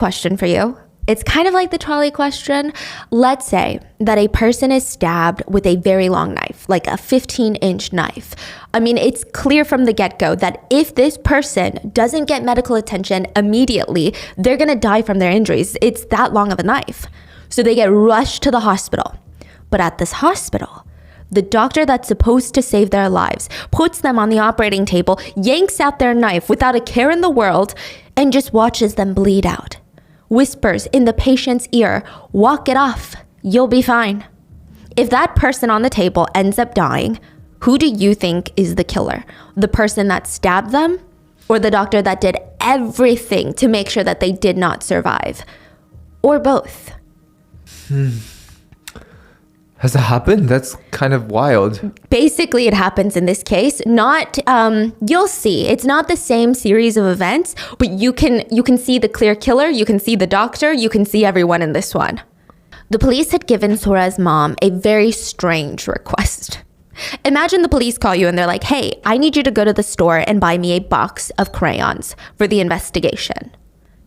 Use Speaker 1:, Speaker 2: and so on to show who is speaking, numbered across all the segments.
Speaker 1: Question for you. It's kind of like the trolley question. Let's say that a person is stabbed with a very long knife, like a 15-inch knife. I mean, it's clear from the get-go that if this person doesn't get medical attention immediately, they're gonna die from their injuries. It's that long of a knife. So they get rushed to the hospital. But at this hospital, the doctor that's supposed to save their lives puts them on the operating table, yanks out their knife without a care in the world, and just watches them bleed out. Whispers in the patient's ear, walk it off, you'll be fine. If that person on the table ends up dying, who do you think is the killer? The person that stabbed them or the doctor that did everything to make sure that they did not survive? Or both?
Speaker 2: Has that happened? That's kind of wild.
Speaker 1: Basically, it happens in this case. Not, you'll see. It's not the same series of events, but you can see the clear killer, you can see the doctor, you can see everyone in this one. The police had given Sora's mom a very strange request. Imagine the police call you and they're like, hey, I need you to go to the store and buy me a box of crayons for the investigation.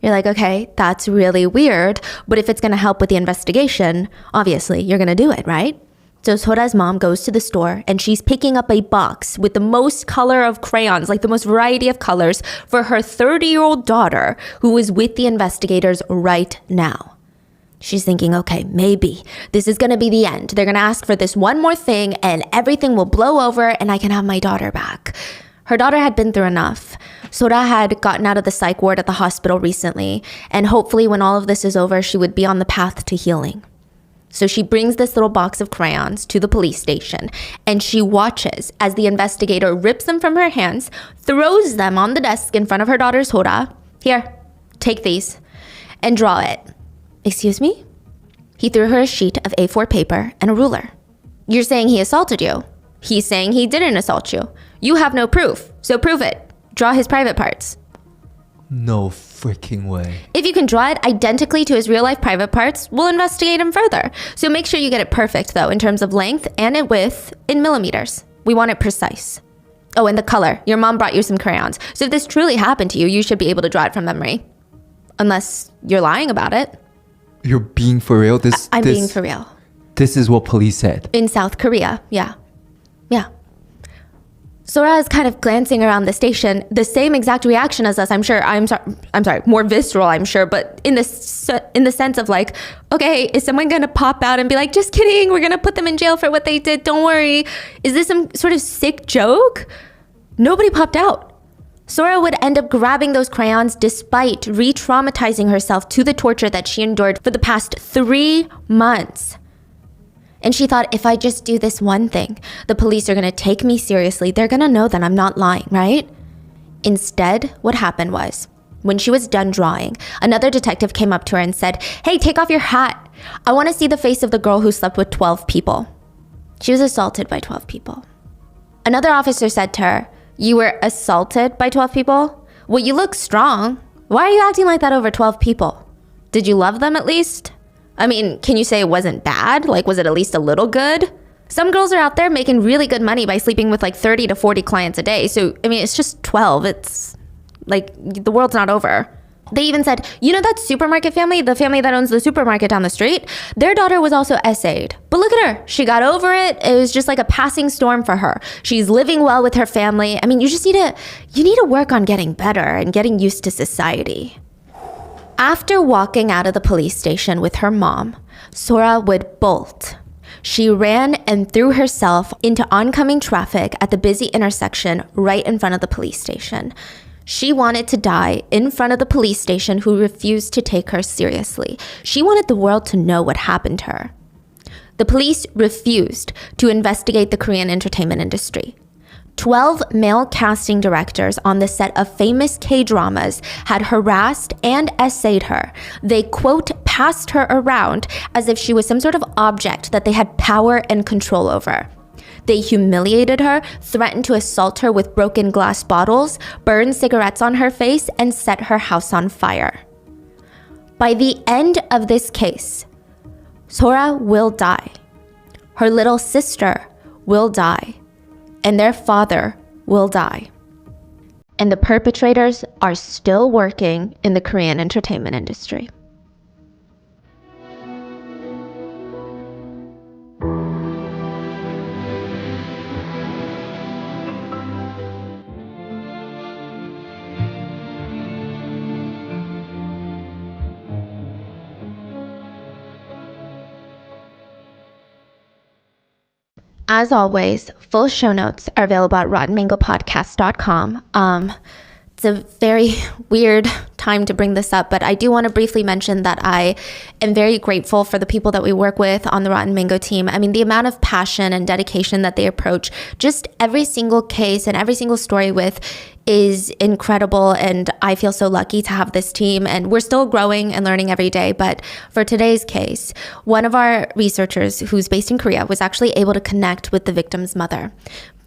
Speaker 1: You're like, okay, that's really weird, but if it's gonna help with the investigation, obviously you're gonna do it, right? So Sora's mom goes to the store and she's picking up a box with the most color of crayons, like the most variety of colors for her 30-year-old daughter who is with the investigators right now. She's thinking, okay, maybe this is gonna be the end. They're gonna ask for this one more thing and everything will blow over and I can have my daughter back. Her daughter had been through enough. Sora had gotten out of the psych ward at the hospital recently, and hopefully when all of this is over, she would be on the path to healing. So she brings this little box of crayons to the police station, and she watches as the investigator rips them from her hands, throws them on the desk in front of her daughter Sora. Here, take these, and draw it. Excuse me? He threw her a sheet of A4 paper and a ruler. You're saying he assaulted you? He's saying he didn't assault you. You have no proof, so prove it. Draw his private parts.
Speaker 2: No freaking way.
Speaker 1: If you can draw it identically to his real-life private parts, we'll investigate him further. So make sure you get it perfect, though, in terms of length and in width in millimeters. We want it precise. Oh, and the color. Your mom brought you some crayons. So if this truly happened to you, you should be able to draw it from memory. Unless you're lying about it.
Speaker 2: You're being for real?
Speaker 1: I'm being for real.
Speaker 2: This is what police said.
Speaker 1: In South Korea, yeah. Yeah. Sora is kind of glancing around the station, the same exact reaction as us, I'm sure. I'm sorry, more visceral, I'm sure, but in the sense of like, okay, is someone gonna pop out and be like, just kidding, we're gonna put them in jail for what they did, don't worry. Is this some sort of sick joke? Nobody popped out. Sora would end up grabbing those crayons despite re-traumatizing herself to the torture that she endured for the past 3 months. And she thought, if I just do this one thing, the police are gonna take me seriously. They're gonna know that I'm not lying, right? Instead, what happened was, when she was done drawing, another detective came up to her and said, hey, take off your hat. I wanna see the face of the girl who slept with 12 people. She was assaulted by 12 people. Another officer said to her, you were assaulted by 12 people? Well, you look strong. Why are you acting like that over 12 people? Did you love them at least? I mean, can you say it wasn't bad? Like, was it at least a little good? Some girls are out there making really good money by sleeping with like 30 to 40 clients a day. So, I mean, it's just 12. It's like, the world's not over. They even said, you know that supermarket family, the family that owns the supermarket down the street? Their daughter was also SA'd. But look at her. She got over it. It was just like a passing storm for her. She's living well with her family. I mean, you need to work on getting better and getting used to society. After walking out of the police station with her mom, Sora would bolt. She ran and threw herself into oncoming traffic at the busy intersection right in front of the police station. She wanted to die in front of the police station who refused to take her seriously. She wanted the world to know what happened to her. The police refused to investigate the Korean entertainment industry. 12 male casting directors on the set of famous K-dramas had harassed and essayed her. They, quote, passed her around as if she was some sort of object that they had power and control over. They humiliated her, threatened to assault her with broken glass bottles, burned cigarettes on her face, and set her house on fire. By the end of this case, Sora will die. Her little sister will die. And their father will die. And the perpetrators are still working in the Korean entertainment industry. As always, full show notes are available at rottenmangopodcast.com. It's a very weird time to bring this up, but I do want to briefly mention that I am very grateful for the people that we work with on the Rotten Mango team. I mean, the amount of passion and dedication that they approach just every single case and every single story with is incredible, and I feel so lucky to have this team, and we're still growing and learning every day. But for today's case, one of our researchers who's based in Korea was actually able to connect with the victim's mother.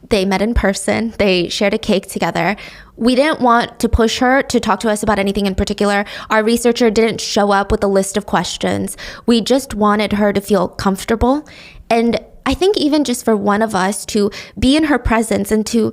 Speaker 1: They met in person, they shared a cake together. We didn't want to push her to talk to us about anything in particular. Our researcher didn't show up with a list of questions. We just wanted her to feel comfortable, and I think even just for one of us to be in her presence and to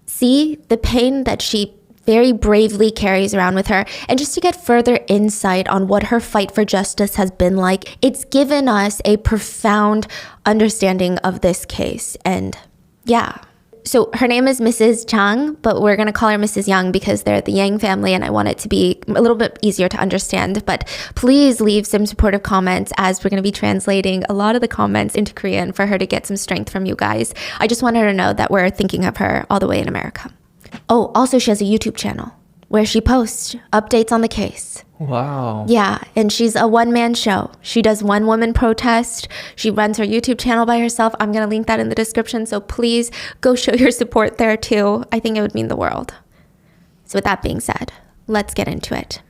Speaker 1: see the pain that she very bravely carries around with her, and just to get further insight on what her fight for justice has been like, it's given us a profound understanding of this case. And yeah. So her name is Mrs. Chang, but we're going to call her Mrs. Yang because they're the Yang family, and I want it to be a little bit easier to understand. But please leave some supportive comments, as we're going to be translating a lot of the comments into Korean for her to get some strength from you guys. I just want her to know that we're thinking of her all the way in America. Oh, also she has a YouTube channel where she posts updates on the case.
Speaker 2: Wow.
Speaker 1: Yeah, and she's a one-man show. She does one-woman protest. She runs her YouTube channel by herself. I'm going to link that in the description, so please go show your support there too. I think it would mean the world. So with that being said, let's get into it.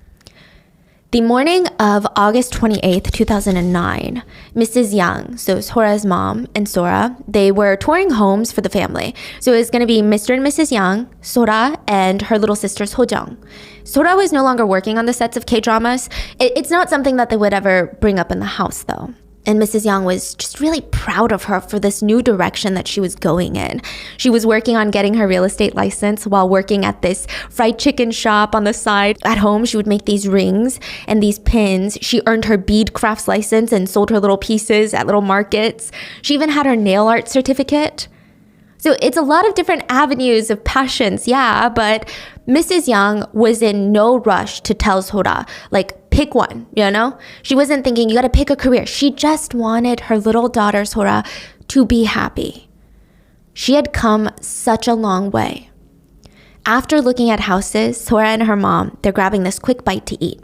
Speaker 1: The morning of August 28th, 2009, Mrs. Yang, so Sora's mom and Sora, they were touring homes for the family. So it was going to be Mr. and Mrs. Yang, Sora, and her little sister Sojung. Sora was no longer working on the sets of K-dramas. It's not something that they would ever bring up in the house, though. And Mrs. Yang was just really proud of her for this new direction that she was going in. She was working on getting her real estate license while working at this fried chicken shop on the side. At home, she would make these rings and these pins. She earned her bead crafts license and sold her little pieces at little markets. She even had her nail art certificate. So it's a lot of different avenues of passions, yeah, but Mrs. Yang was in no rush to tell Sora, like, pick one, you know? She wasn't thinking, you gotta pick a career. She just wanted her little daughter, Sora, to be happy. She had come such a long way. After looking at houses, Sora and her mom, they're grabbing this quick bite to eat.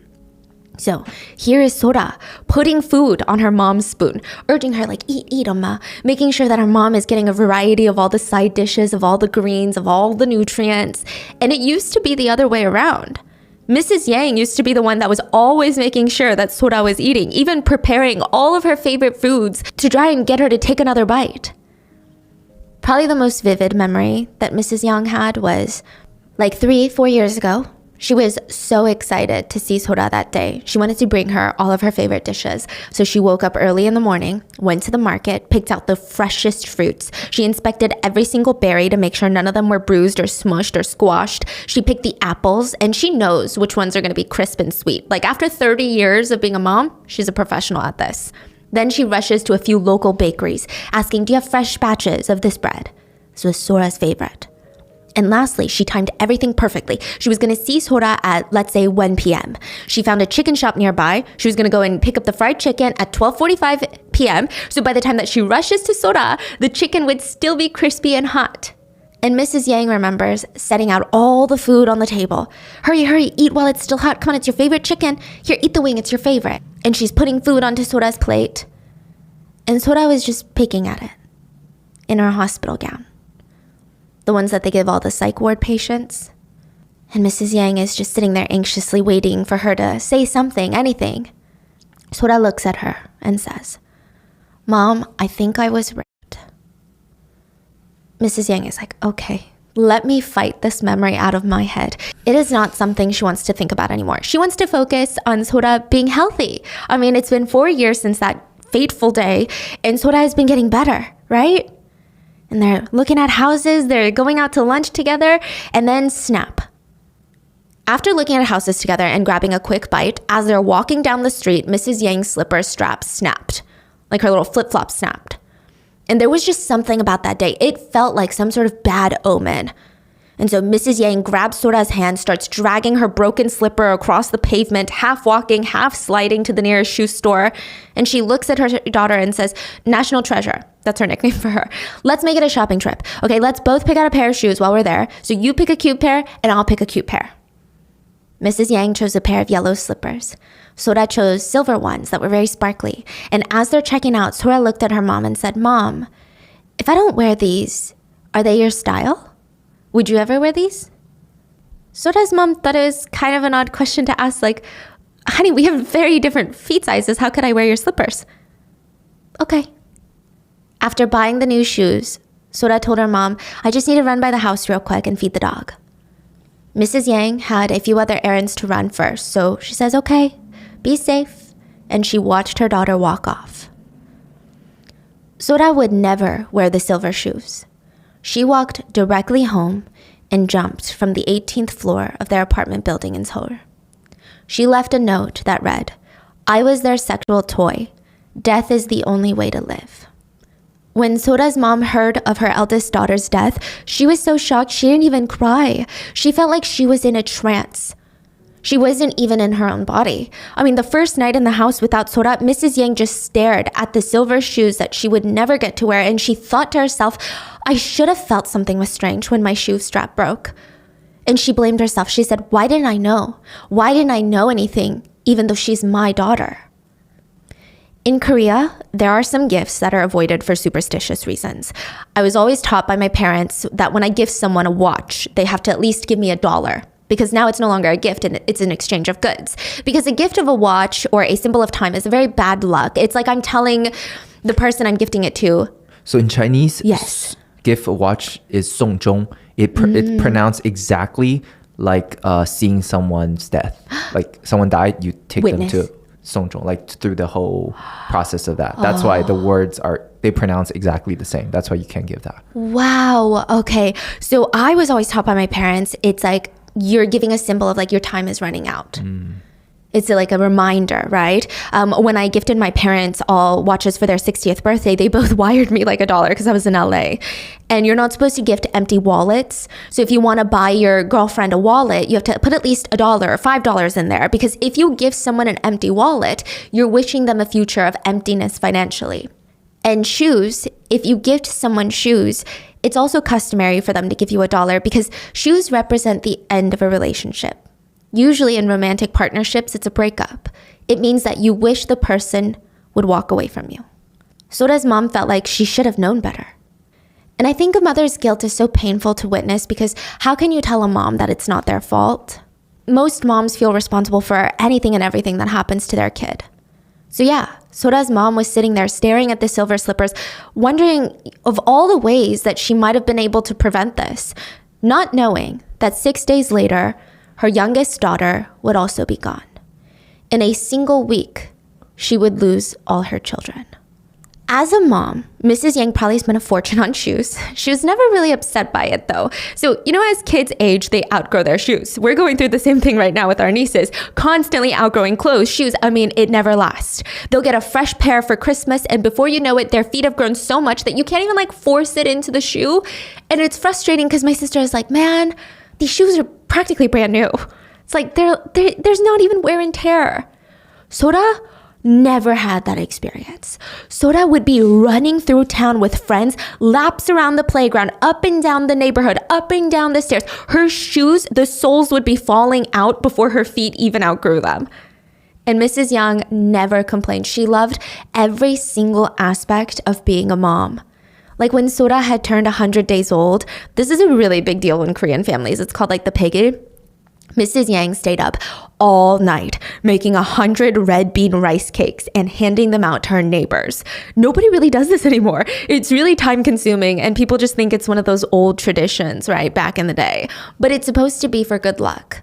Speaker 1: So here is Sora putting food on her mom's spoon, urging her like, eat, Oma, making sure that her mom is getting a variety of all the side dishes, of all the greens, of all the nutrients. And it used to be the other way around. Mrs. Yang used to be the one that was always making sure that Sora was eating, even preparing all of her favorite foods to try and get her to take another bite. Probably the most vivid memory that Mrs. Yang had was like 3-4 years ago. She was so excited to see Sora that day. She wanted to bring her all of her favorite dishes. So she woke up early in the morning, went to the market, picked out the freshest fruits. She inspected every single berry to make sure none of them were bruised or smushed or squashed. She picked the apples, and she knows which ones are going to be crisp and sweet. Like after 30 years of being a mom, she's a professional at this. Then she rushes to a few local bakeries, asking, do you have fresh batches of this bread? This was Sora's favorite. And lastly, she timed everything perfectly. She was going to see Sora at, let's say, 1 p.m. She found a chicken shop nearby. She was going to go and pick up the fried chicken at 12:45 p.m. So by the time that she rushes to Sora, the chicken would still be crispy and hot. And Mrs. Yang remembers setting out all the food on the table. Hurry, hurry, eat while it's still hot. Come on, it's your favorite chicken. Here, eat the wing, it's your favorite. And she's putting food onto Sora's plate. And Sora was just picking at it in her hospital gown. The ones that they give all the psych ward patients. And Mrs. Yang is just sitting there anxiously waiting for her to say something, anything. Sora looks at her and says, Mom, I think I was raped. Mrs. Yang is like, okay, let me fight this memory out of my head. It is not something she wants to think about anymore. She wants to focus on Sora being healthy. I mean, it's been 4 years since that fateful day, and Sora has been getting better, right? And they're looking at houses, they're going out to lunch together, and then snap. After looking at houses together and grabbing a quick bite, as they're walking down the street, Mrs. Yang's slipper strap snapped. Like her little flip-flop snapped. And there was just something about that day. It felt like some sort of bad omen. And so Mrs. Yang grabs Sora's hand, starts dragging her broken slipper across the pavement, half walking, half sliding to the nearest shoe store. And she looks at her daughter and says, National Treasure. That's her nickname for her. Let's make it a shopping trip. Okay, let's both pick out a pair of shoes while we're there. So you pick a cute pair and I'll pick a cute pair. Mrs. Yang chose a pair of yellow slippers. Sora chose silver ones that were very sparkly. And as they're checking out, Sora looked at her mom and said, Mom, if I don't wear these, are they your style? Would you ever wear these? Sora's mom thought it was kind of an odd question to ask, like, honey, we have very different feet sizes. How could I wear your slippers? Okay. After buying the new shoes, Sora told her mom, I just need to run by the house real quick and feed the dog. Mrs. Yang had a few other errands to run first, so she says, okay, be safe. And she watched her daughter walk off. Sora would never wear the silver shoes. She walked directly home and jumped from the 18th floor of their apartment building in Seoul. She left a note that read, I was their sexual toy. Death is the only way to live. When Sora's mom heard of her eldest daughter's death, she was so shocked she didn't even cry. She felt like she was in a trance. She wasn't even in her own body. I mean, the first night in the house without Sora, Mrs. Yang just stared at the silver shoes that she would never get to wear, and she thought to herself, I should have felt something was strange when my shoe strap broke. And she blamed herself. She said, why didn't I know? Why didn't I know anything, even though she's my daughter? In Korea, there are some gifts that are avoided for superstitious reasons. I was always taught by my parents that when I give someone a watch, they have to at least give me $1. Because now it's no longer a gift and it's an exchange of goods. Because a gift of a watch or a symbol of time is a very bad luck. It's like I'm telling the person I'm gifting it to.
Speaker 2: So in Chinese,
Speaker 1: yes,
Speaker 2: gift a watch is 送钟. It pronounced exactly like seeing someone's death. Like someone died, you take
Speaker 1: Witness.
Speaker 2: them to 送钟, like through the whole process of that. That's why the words they pronounce exactly the same. That's why you can't give that.
Speaker 1: Wow. Okay. So I was always taught by my parents, it's like you're giving a symbol of like your time is running out. It's like a reminder, right? When I gifted my parents all watches for their 60th birthday, they both wired me like $1 because I was in LA. And you're not supposed to gift empty wallets. So if you want to buy your girlfriend a wallet, you have to put at least $1 or $5 in there. Because if you give someone an empty wallet, you're wishing them a future of emptiness financially. And shoes, if you gift someone shoes, it's also customary for them to give you $1 because shoes represent the end of a relationship. Usually in romantic partnerships, it's a breakup. It means that you wish the person would walk away from you. Sora's mom felt like she should have known better. And I think a mother's guilt is so painful to witness because how can you tell a mom that it's not their fault? Most moms feel responsible for anything and everything that happens to their kid. So yeah, Sora's mom was sitting there staring at the silver slippers, wondering of all the ways that she might have been able to prevent this, not knowing that 6 days later, her youngest daughter would also be gone. In a single week, she would lose all her children. As a mom, Mrs. Yang probably spent a fortune on shoes. She was never really upset by it though. So, as kids age, they outgrow their shoes. We're going through the same thing right now with our nieces, constantly outgrowing clothes, shoes. I mean, it never lasts. They'll get a fresh pair for Christmas and before you know it, their feet have grown so much that you can't even force it into the shoe. And it's frustrating because my sister is like, man, these shoes are practically brand new. It's like there's not even wear and tear. Sora never had that experience. Sora would be running through town with friends, laps around the playground, up and down the neighborhood, up and down the stairs. Her shoes, the soles would be falling out before her feet even outgrew them. And Mrs. Yang never complained. She loved every single aspect of being a mom. Like when Sora had turned 100 days old, this is a really big deal in Korean families. It's called the pege. Mrs. Yang stayed up all night making 100 red bean rice cakes and handing them out to her neighbors. Nobody really does this anymore. It's really time consuming and people just think it's one of those old traditions, right, back in the day. But it's supposed to be for good luck.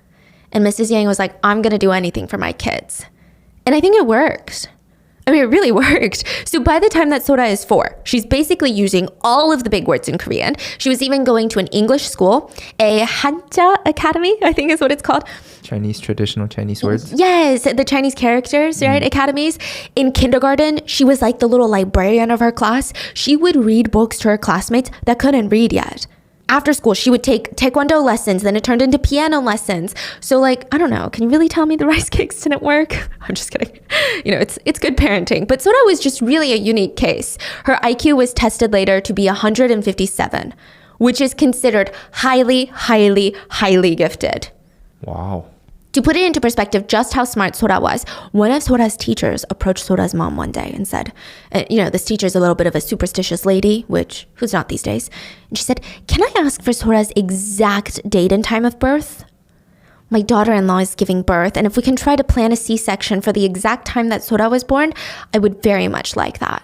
Speaker 1: And Mrs. Yang was like, I'm going to do anything for my kids. And I think it worked. I mean, it really worked. So by the time that Sora is 4, she's basically using all of the big words in Korean. She was even going to an English school, a Hanja Academy, I think is what it's called.
Speaker 2: Chinese, traditional Chinese words.
Speaker 1: Yes, the Chinese characters, right? Academies. In kindergarten, she was like the little librarian of her class. She would read books to her classmates that couldn't read yet. After school, she would take taekwondo lessons, then it turned into piano lessons. So like, I don't know, can you really tell me the rice cakes didn't work? I'm just kidding. You know, it's good parenting. But Sora was just really a unique case. Her IQ was tested later to be 157, which is considered highly, highly, highly gifted.
Speaker 2: Wow.
Speaker 1: To put it into perspective just how smart Sora was, one of Sora's teachers approached Sora's mom one day and said, this teacher's a little bit of a superstitious lady, which who's not these days. And she said, "Can I ask for Sora's exact date and time of birth? My daughter-in-law is giving birth, and if we can try to plan a C-section for the exact time that Sora was born, I would very much like that."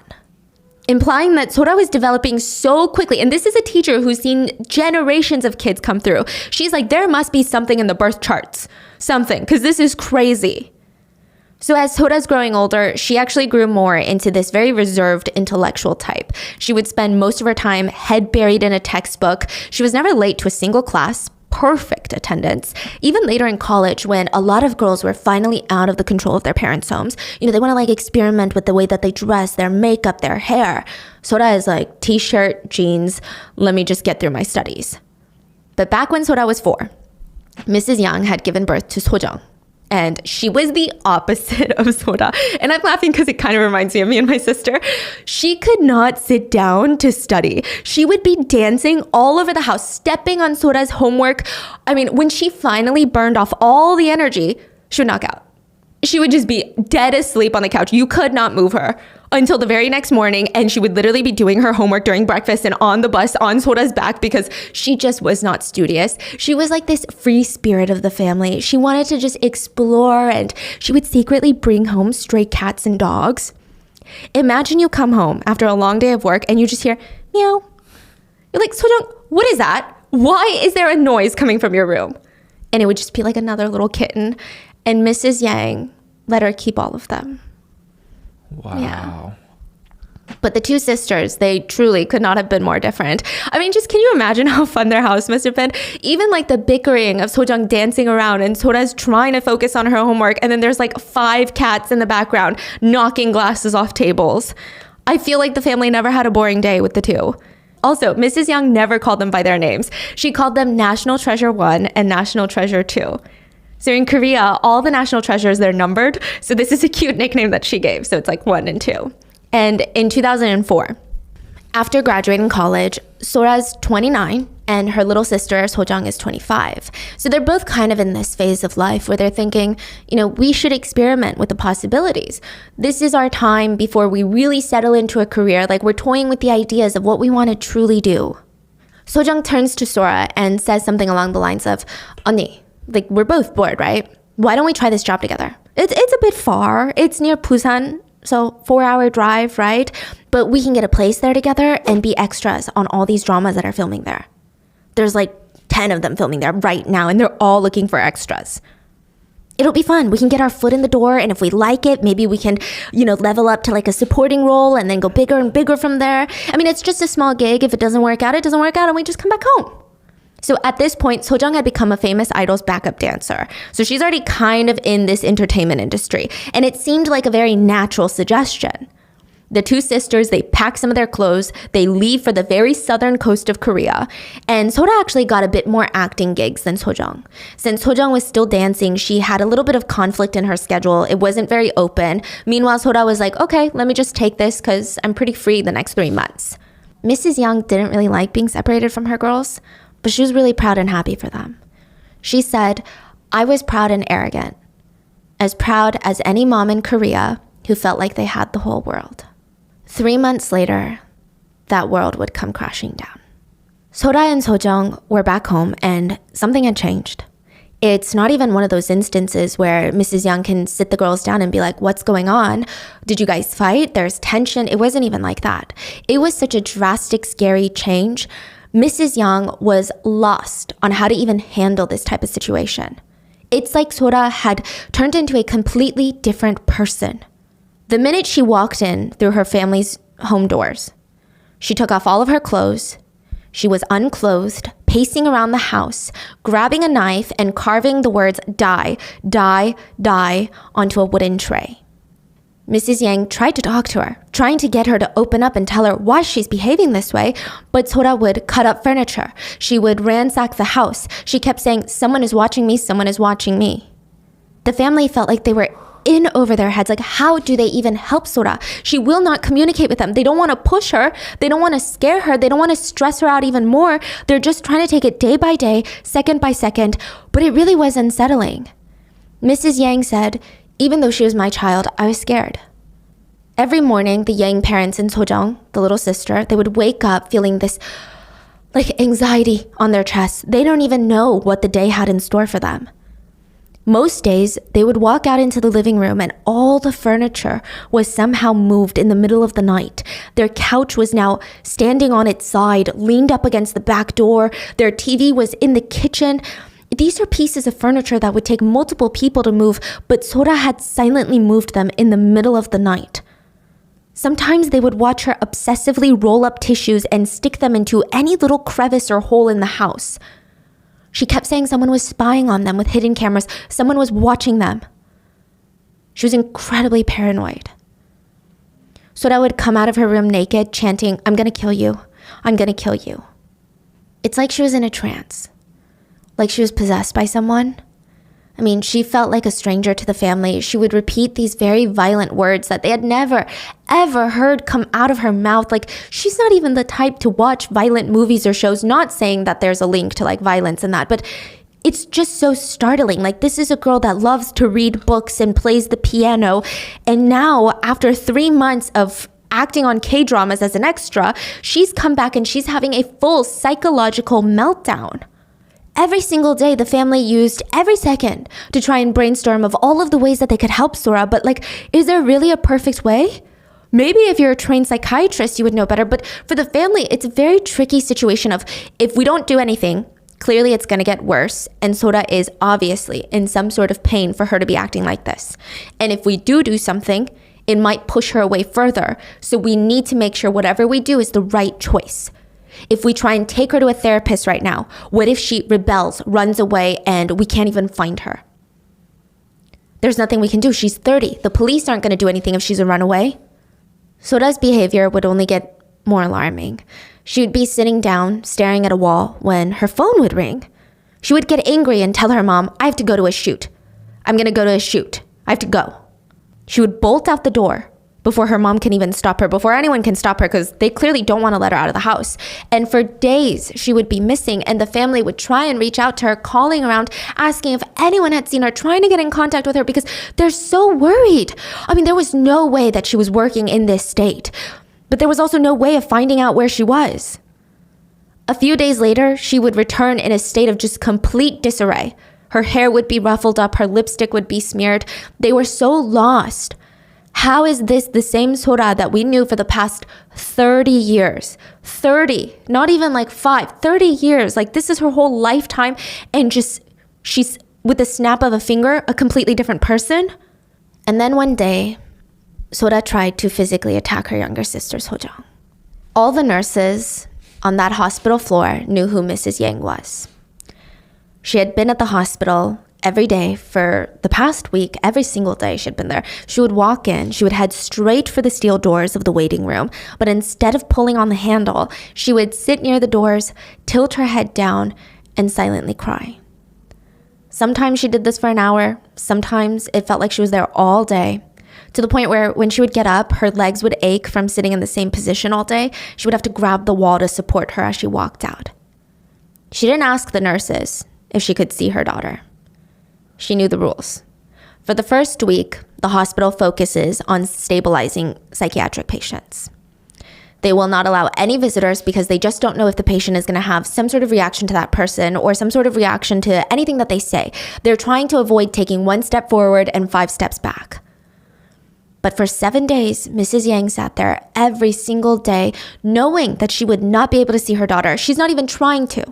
Speaker 1: Implying that Sora was developing so quickly. And this is a teacher who's seen generations of kids come through. She's like, there must be something in the birth charts. Something, because this is crazy. So as Sora's growing older, she actually grew more into this very reserved intellectual type. She would spend most of her time head buried in a textbook. She was never late to a single class. Perfect attendance. Even later in college, when a lot of girls were finally out of the control of their parents' homes, they want to like experiment with the way that they dress, their makeup, their hair. Sora is like t-shirt, jeans, let me just get through my studies. But back when Sora was 4, Mrs. Yang had given birth to Sojong. And she was the opposite of Sora. And I'm laughing because it kind of reminds me of me and my sister. She could not sit down to study. She would be dancing all over the house, stepping on Sora's homework. I mean, when she finally burned off all the energy, she would knock out. She would just be dead asleep on the couch. You could not move her until the very next morning. And she would literally be doing her homework during breakfast and on the bus on Sora's back because she just was not studious. She was like this free spirit of the family. She wanted to just explore, and she would secretly bring home stray cats and dogs. Imagine you come home after a long day of work and you just hear meow. You're like, Sojong, what is that? Why is there a noise coming from your room? And it would just be like another little kitten. And Mrs. Yang let her keep all of them.
Speaker 2: Wow.
Speaker 1: Yeah. But the two sisters, they truly could not have been more different. I mean, just can you imagine how fun their house must have been? Even like the bickering of Sojong dancing around and Sora's trying to focus on her homework. And then there's like 5 cats in the background knocking glasses off tables. I feel like the family never had a boring day with the two. Also, Mrs. Yang never called them by their names. She called them National Treasure 1 and National Treasure 2. So in Korea, all the national treasures, they're numbered. So this is a cute nickname that she gave. So it's like 1 and 2. And in 2004, after graduating college, Sora's 29 and her little sister, Sojong, is 25. So they're both kind of in this phase of life where they're thinking, we should experiment with the possibilities. This is our time before we really settle into a career. Like we're toying with the ideas of what we want to truly do. Sojong turns to Sora and says something along the lines of, "언니, like we're both bored, right? Why don't we try this job together? It's a bit far. It's near Busan, so 4-hour drive, right? But we can get a place there together and be extras on all these dramas that are filming there. There's like 10 of them filming there right now, and they're all looking for extras. It'll be fun. We can get our foot in the door, and if we like it, maybe we can, level up to like a supporting role and then go bigger and bigger from there. I mean, it's just a small gig. If it doesn't work out, it doesn't work out, and we just come back home." So at this point, Sojong had become a famous Idol's backup dancer. So she's already kind of in this entertainment industry. And it seemed like a very natural suggestion. The two sisters, they pack some of their clothes, they leave for the very southern coast of Korea. And Sora actually got a bit more acting gigs than Sojong. Since Sojong was still dancing, she had a little bit of conflict in her schedule. It wasn't very open. Meanwhile, Sora was like, okay, let me just take this because I'm pretty free the next 3 months. Mrs. Yang didn't really like being separated from her girls, but she was really proud and happy for them. She said, "I was proud and arrogant, as proud as any mom in Korea who felt like they had the whole world." 3 months later, that world would come crashing down. Sora and Sojong were back home and something had changed. It's not even one of those instances where Mrs. Yang can sit the girls down and be like, "What's going on? Did you guys fight? There's tension." It wasn't even like that. It was such a drastic, scary change. Mrs. Yang was lost on how to even handle this type of situation. It's like Sora had turned into a completely different person. The minute she walked in through her family's home doors, she took off all of her clothes. She was unclothed, pacing around the house, grabbing a knife and carving the words die, die, die onto a wooden tray. Mrs. Yang tried to talk to her, trying to get her to open up and tell her why she's behaving this way, but Sora would cut up furniture. She would ransack the house. She kept saying, someone is watching me, someone is watching me. The family felt like they were in over their heads. Like, how do they even help Sora? She will not communicate with them. They don't want to push her. They don't want to scare her. They don't want to stress her out even more. They're just trying to take it day by day, second by second. But it really was unsettling. Mrs. Yang said, even though she was my child, I was scared. Every morning, the Yang parents and Sojong, the little sister, they would wake up feeling this like anxiety on their chests. They don't even know what the day had in store for them. Most days, they would walk out into the living room and all the furniture was somehow moved in the middle of the night. Their couch was now standing on its side, leaned up against the back door. Their TV was in the kitchen. These are pieces of furniture that would take multiple people to move, but Sora had silently moved them in the middle of the night. Sometimes they would watch her obsessively roll up tissues and stick them into any little crevice or hole in the house. She kept saying someone was spying on them with hidden cameras. Someone was watching them. She was incredibly paranoid. Sora would come out of her room naked, chanting, I'm going to kill you. I'm going to kill you. It's like she was in a trance. Like she was possessed by someone. I mean, she felt like a stranger to the family. She would repeat these very violent words that they had never, ever heard come out of her mouth. Like, she's not even the type to watch violent movies or shows, not saying that there's a link to like violence and that, but it's just so startling. Like, this is a girl that loves to read books and plays the piano. And now, after 3 months of acting on K-dramas as an extra, she's come back and she's having a full psychological meltdown. Every single day, the family used every second to try and brainstorm of all of the ways that they could help Sora. But like, is there really a perfect way? Maybe if you're a trained psychiatrist, you would know better. But for the family, it's a very tricky situation of if we don't do anything, clearly it's going to get worse. And Sora is obviously in some sort of pain for her to be acting like this. And if we do something, it might push her away further. So we need to make sure whatever we do is the right choice. If we try and take her to a therapist right now, what if she rebels, runs away, and we can't even find her? There's nothing we can do. She's 30. The police aren't going to do anything if she's a runaway. Sora's behavior would only get more alarming. She would be sitting down, staring at a wall, when her phone would ring. She would get angry and tell her mom, I have to go to a shoot. I'm going to go to a shoot. I have to go. She would bolt out the door before her mom can even stop her, before anyone can stop her, because they clearly don't want to let her out of the house. And for days, she would be missing, and the family would try and reach out to her, calling around, asking if anyone had seen her, trying to get in contact with her because they're so worried. I mean, there was no way that she was working in this state, but there was also no way of finding out where she was. A few days later, she would return in a state of just complete disarray. Her hair would be ruffled up, her lipstick would be smeared. They were so lost. How is this the same Sora that we knew for the past 30 years? 30, not even like 5, 30 years. Like, this is her whole lifetime, and just she's, with the snap of a finger, a completely different person. And then one day, Sora tried to physically attack her younger sister, Sojong. All the nurses on that hospital floor knew who Mrs. Yang was. She had been at the hospital every day for the past week. Every single day she'd been there. She would walk in, she would head straight for the steel doors of the waiting room, but instead of pulling on the handle, she would sit near the doors, tilt her head down, and silently cry. Sometimes she did this for an hour. Sometimes it felt like she was there all day, to the point where when she would get up, her legs would ache from sitting in the same position all day. She would have to grab the wall to support her as she walked out. She didn't ask the nurses if she could see her daughter. She knew the rules. For the first week, the hospital focuses on stabilizing psychiatric patients. They will not allow any visitors because they just don't know if the patient is going to have some sort of reaction to that person or some sort of reaction to anything that they say. They're trying to avoid taking 1 step forward and 5 steps back. But for 7 days, Mrs. Yang sat there every single day, knowing that she would not be able to see her daughter. She's not even trying to.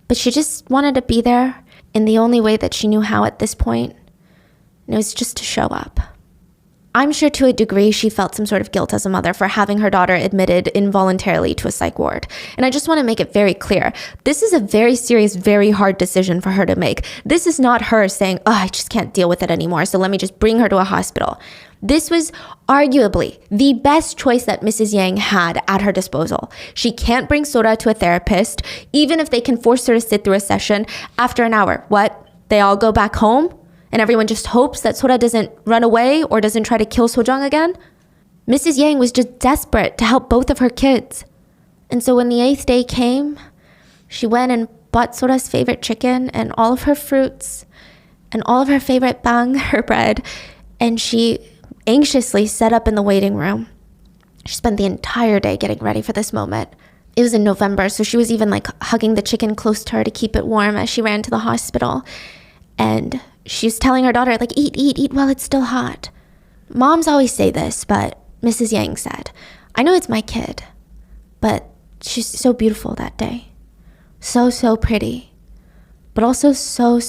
Speaker 1: But she just wanted to be there in the only way that she knew how at this point, and it was just to show up. I'm sure to a degree she felt some sort of guilt as a mother for having her daughter admitted involuntarily to a psych ward. And I just want to make it very clear. This is a very serious, very hard decision for her to make. This is not her saying, oh, I just can't deal with it anymore, so let me just bring her to a hospital. This was arguably the best choice that Mrs. Yang had at her disposal. She can't bring Sora to a therapist, even if they can force her to sit through a session after an hour. What? They all go back home? And everyone just hopes that Sora doesn't run away or doesn't try to kill Sojong again? Mrs. Yang was just desperate to help both of her kids. And so when the 8th day came, she went and bought Sora's favorite chicken and all of her fruits and all of her favorite bang, her bread, and she anxiously set up in the waiting room. She spent the entire day getting ready for this moment. It was in November, so she was even like hugging the chicken close to her to keep it warm as she ran to the hospital. And she's telling her daughter, like, eat while it's still hot. Moms always say this, but Mrs. Yang said, I know it's my kid, but she's so beautiful that day. So pretty, but also so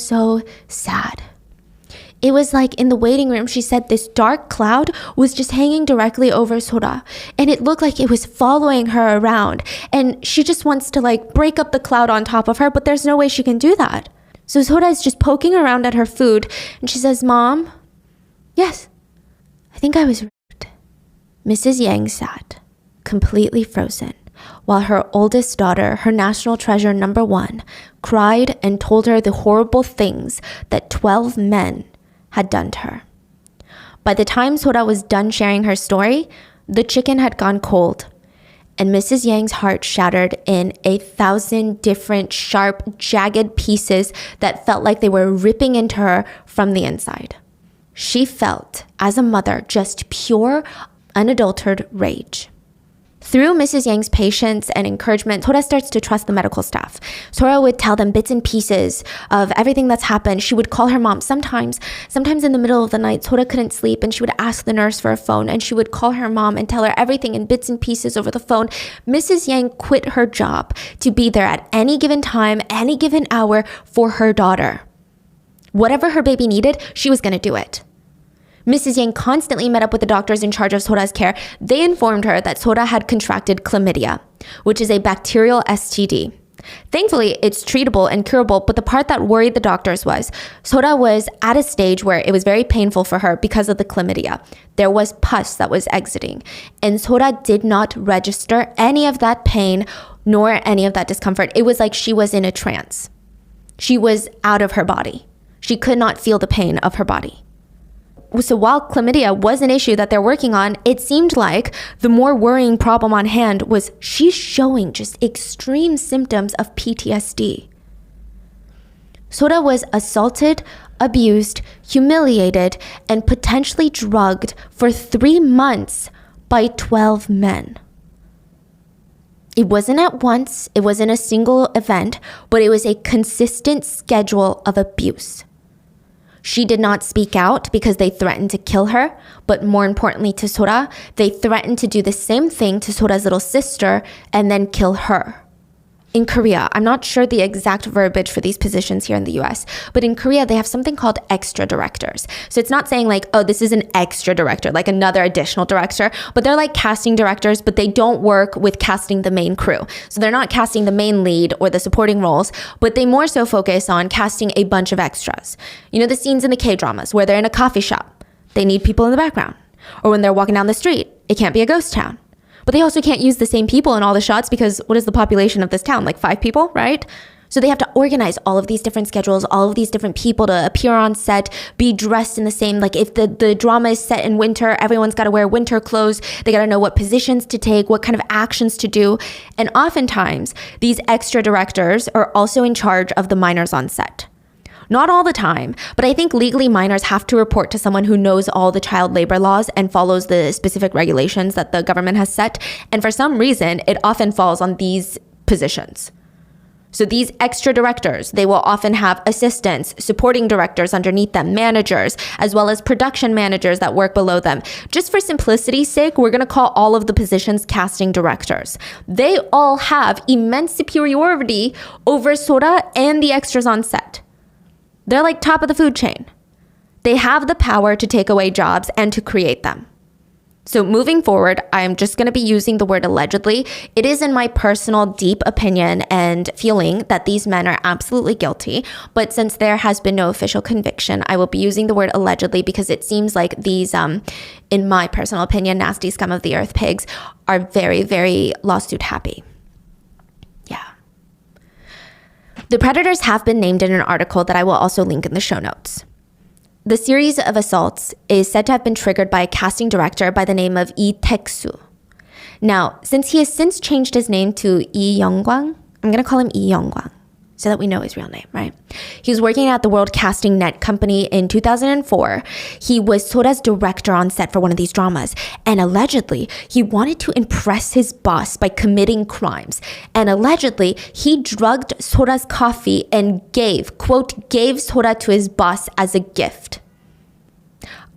Speaker 1: sad. It was like in the waiting room, she said this dark cloud was just hanging directly over Sora, and it looked like it was following her around, and she just wants to like break up the cloud on top of her, but there's no way she can do that. So Sora is just poking around at her food, and she says, Mom, yes, I think I was right. Mrs. Yang sat, completely frozen, while her oldest daughter, her national treasure number 1, cried and told her the horrible things that 12 men had done to her. By the time Sora was done sharing her story, the chicken had gone cold, and Mrs. Yang's heart shattered in 1,000 different sharp, jagged pieces that felt like they were ripping into her from the inside. She felt, as a mother, just pure, unadulterated rage. Through Mrs. Yang's patience and encouragement, Sora starts to trust the medical staff. Sora would tell them bits and pieces of everything that's happened. She would call her mom. Sometimes in the middle of the night, Sora couldn't sleep, and she would ask the nurse for a phone, and she would call her mom and tell her everything in bits and pieces over the phone. Mrs. Yang quit her job to be there at any given time, any given hour for her daughter. Whatever her baby needed, she was going to do it. Mrs. Yang constantly met up with the doctors in charge of Sora's care. They informed her that Sora had contracted chlamydia, which is a bacterial STD. Thankfully, it's treatable and curable, but the part that worried the doctors was Sora was at a stage where it was very painful for her because of the chlamydia. There was pus that was exiting, and Sora did not register any of that pain nor any of that discomfort. It was like she was in a trance. She was out of her body. She could not feel the pain of her body. So while chlamydia was an issue that they're working on, it seemed like the more worrying problem on hand was she's showing just extreme symptoms of PTSD. Sora was assaulted, abused, humiliated, and potentially drugged for 3 months by 12 men. It wasn't at once, it wasn't a single event, but it was a consistent schedule of abuse. She did not speak out because they threatened to kill her, but more importantly to Sora, they threatened to do the same thing to Sora's little sister and then kill her. In Korea, I'm not sure the exact verbiage for these positions here in the US, but in Korea, they have something called extra directors. So it's not saying like, oh, this is an extra director, like another additional director, but they're like casting directors, but they don't work with casting the main crew. So they're not casting the main lead or the supporting roles, but they more so focus on casting a bunch of extras. You know, the scenes in the K-dramas where they're in a coffee shop, they need people in the background. Or when they're walking down the street, it can't be a ghost town. But they also can't use the same people in all the shots because what is the population of this town? Like 5 people, right? So they have to organize all of these different schedules, all of these different people to appear on set, be dressed in the same, like if the drama is set in winter, everyone's got to wear winter clothes. They got to know what positions to take, what kind of actions to do. And oftentimes, these extra directors are also in charge of the minors on set. Not all the time, but I think legally minors have to report to someone who knows all the child labor laws and follows the specific regulations that the government has set. And for some reason, it often falls on these positions. So these extra directors, they will often have assistants, supporting directors underneath them, managers, as well as production managers that work below them. Just for simplicity's sake, we're going to call all of the positions casting directors. They all have immense superiority over Sora and the extras on set. They're like top of the food chain. They have the power to take away jobs and to create them. So moving forward, I'm just going to be using the word allegedly. It is in my personal deep opinion and feeling that these men are absolutely guilty. But since there has been no official conviction, I will be using the word allegedly because it seems like these, in my personal opinion, nasty scum of the earth pigs are very, very lawsuit happy. Yeah. The predators have been named in an article that I will also link in the show notes. The series of assaults is said to have been triggered by a casting director by the name of Lee Taek-soo. Now, since he has since changed his name to Lee Young-gwang, I'm going to call him Lee Young-gwang so that we know his real name, right? He was working at the World Casting Net company in 2004. He was Sora's director on set for one of these dramas. And allegedly, he wanted to impress his boss by committing crimes. And allegedly, he drugged Sora's coffee and gave Sora to his boss as a gift.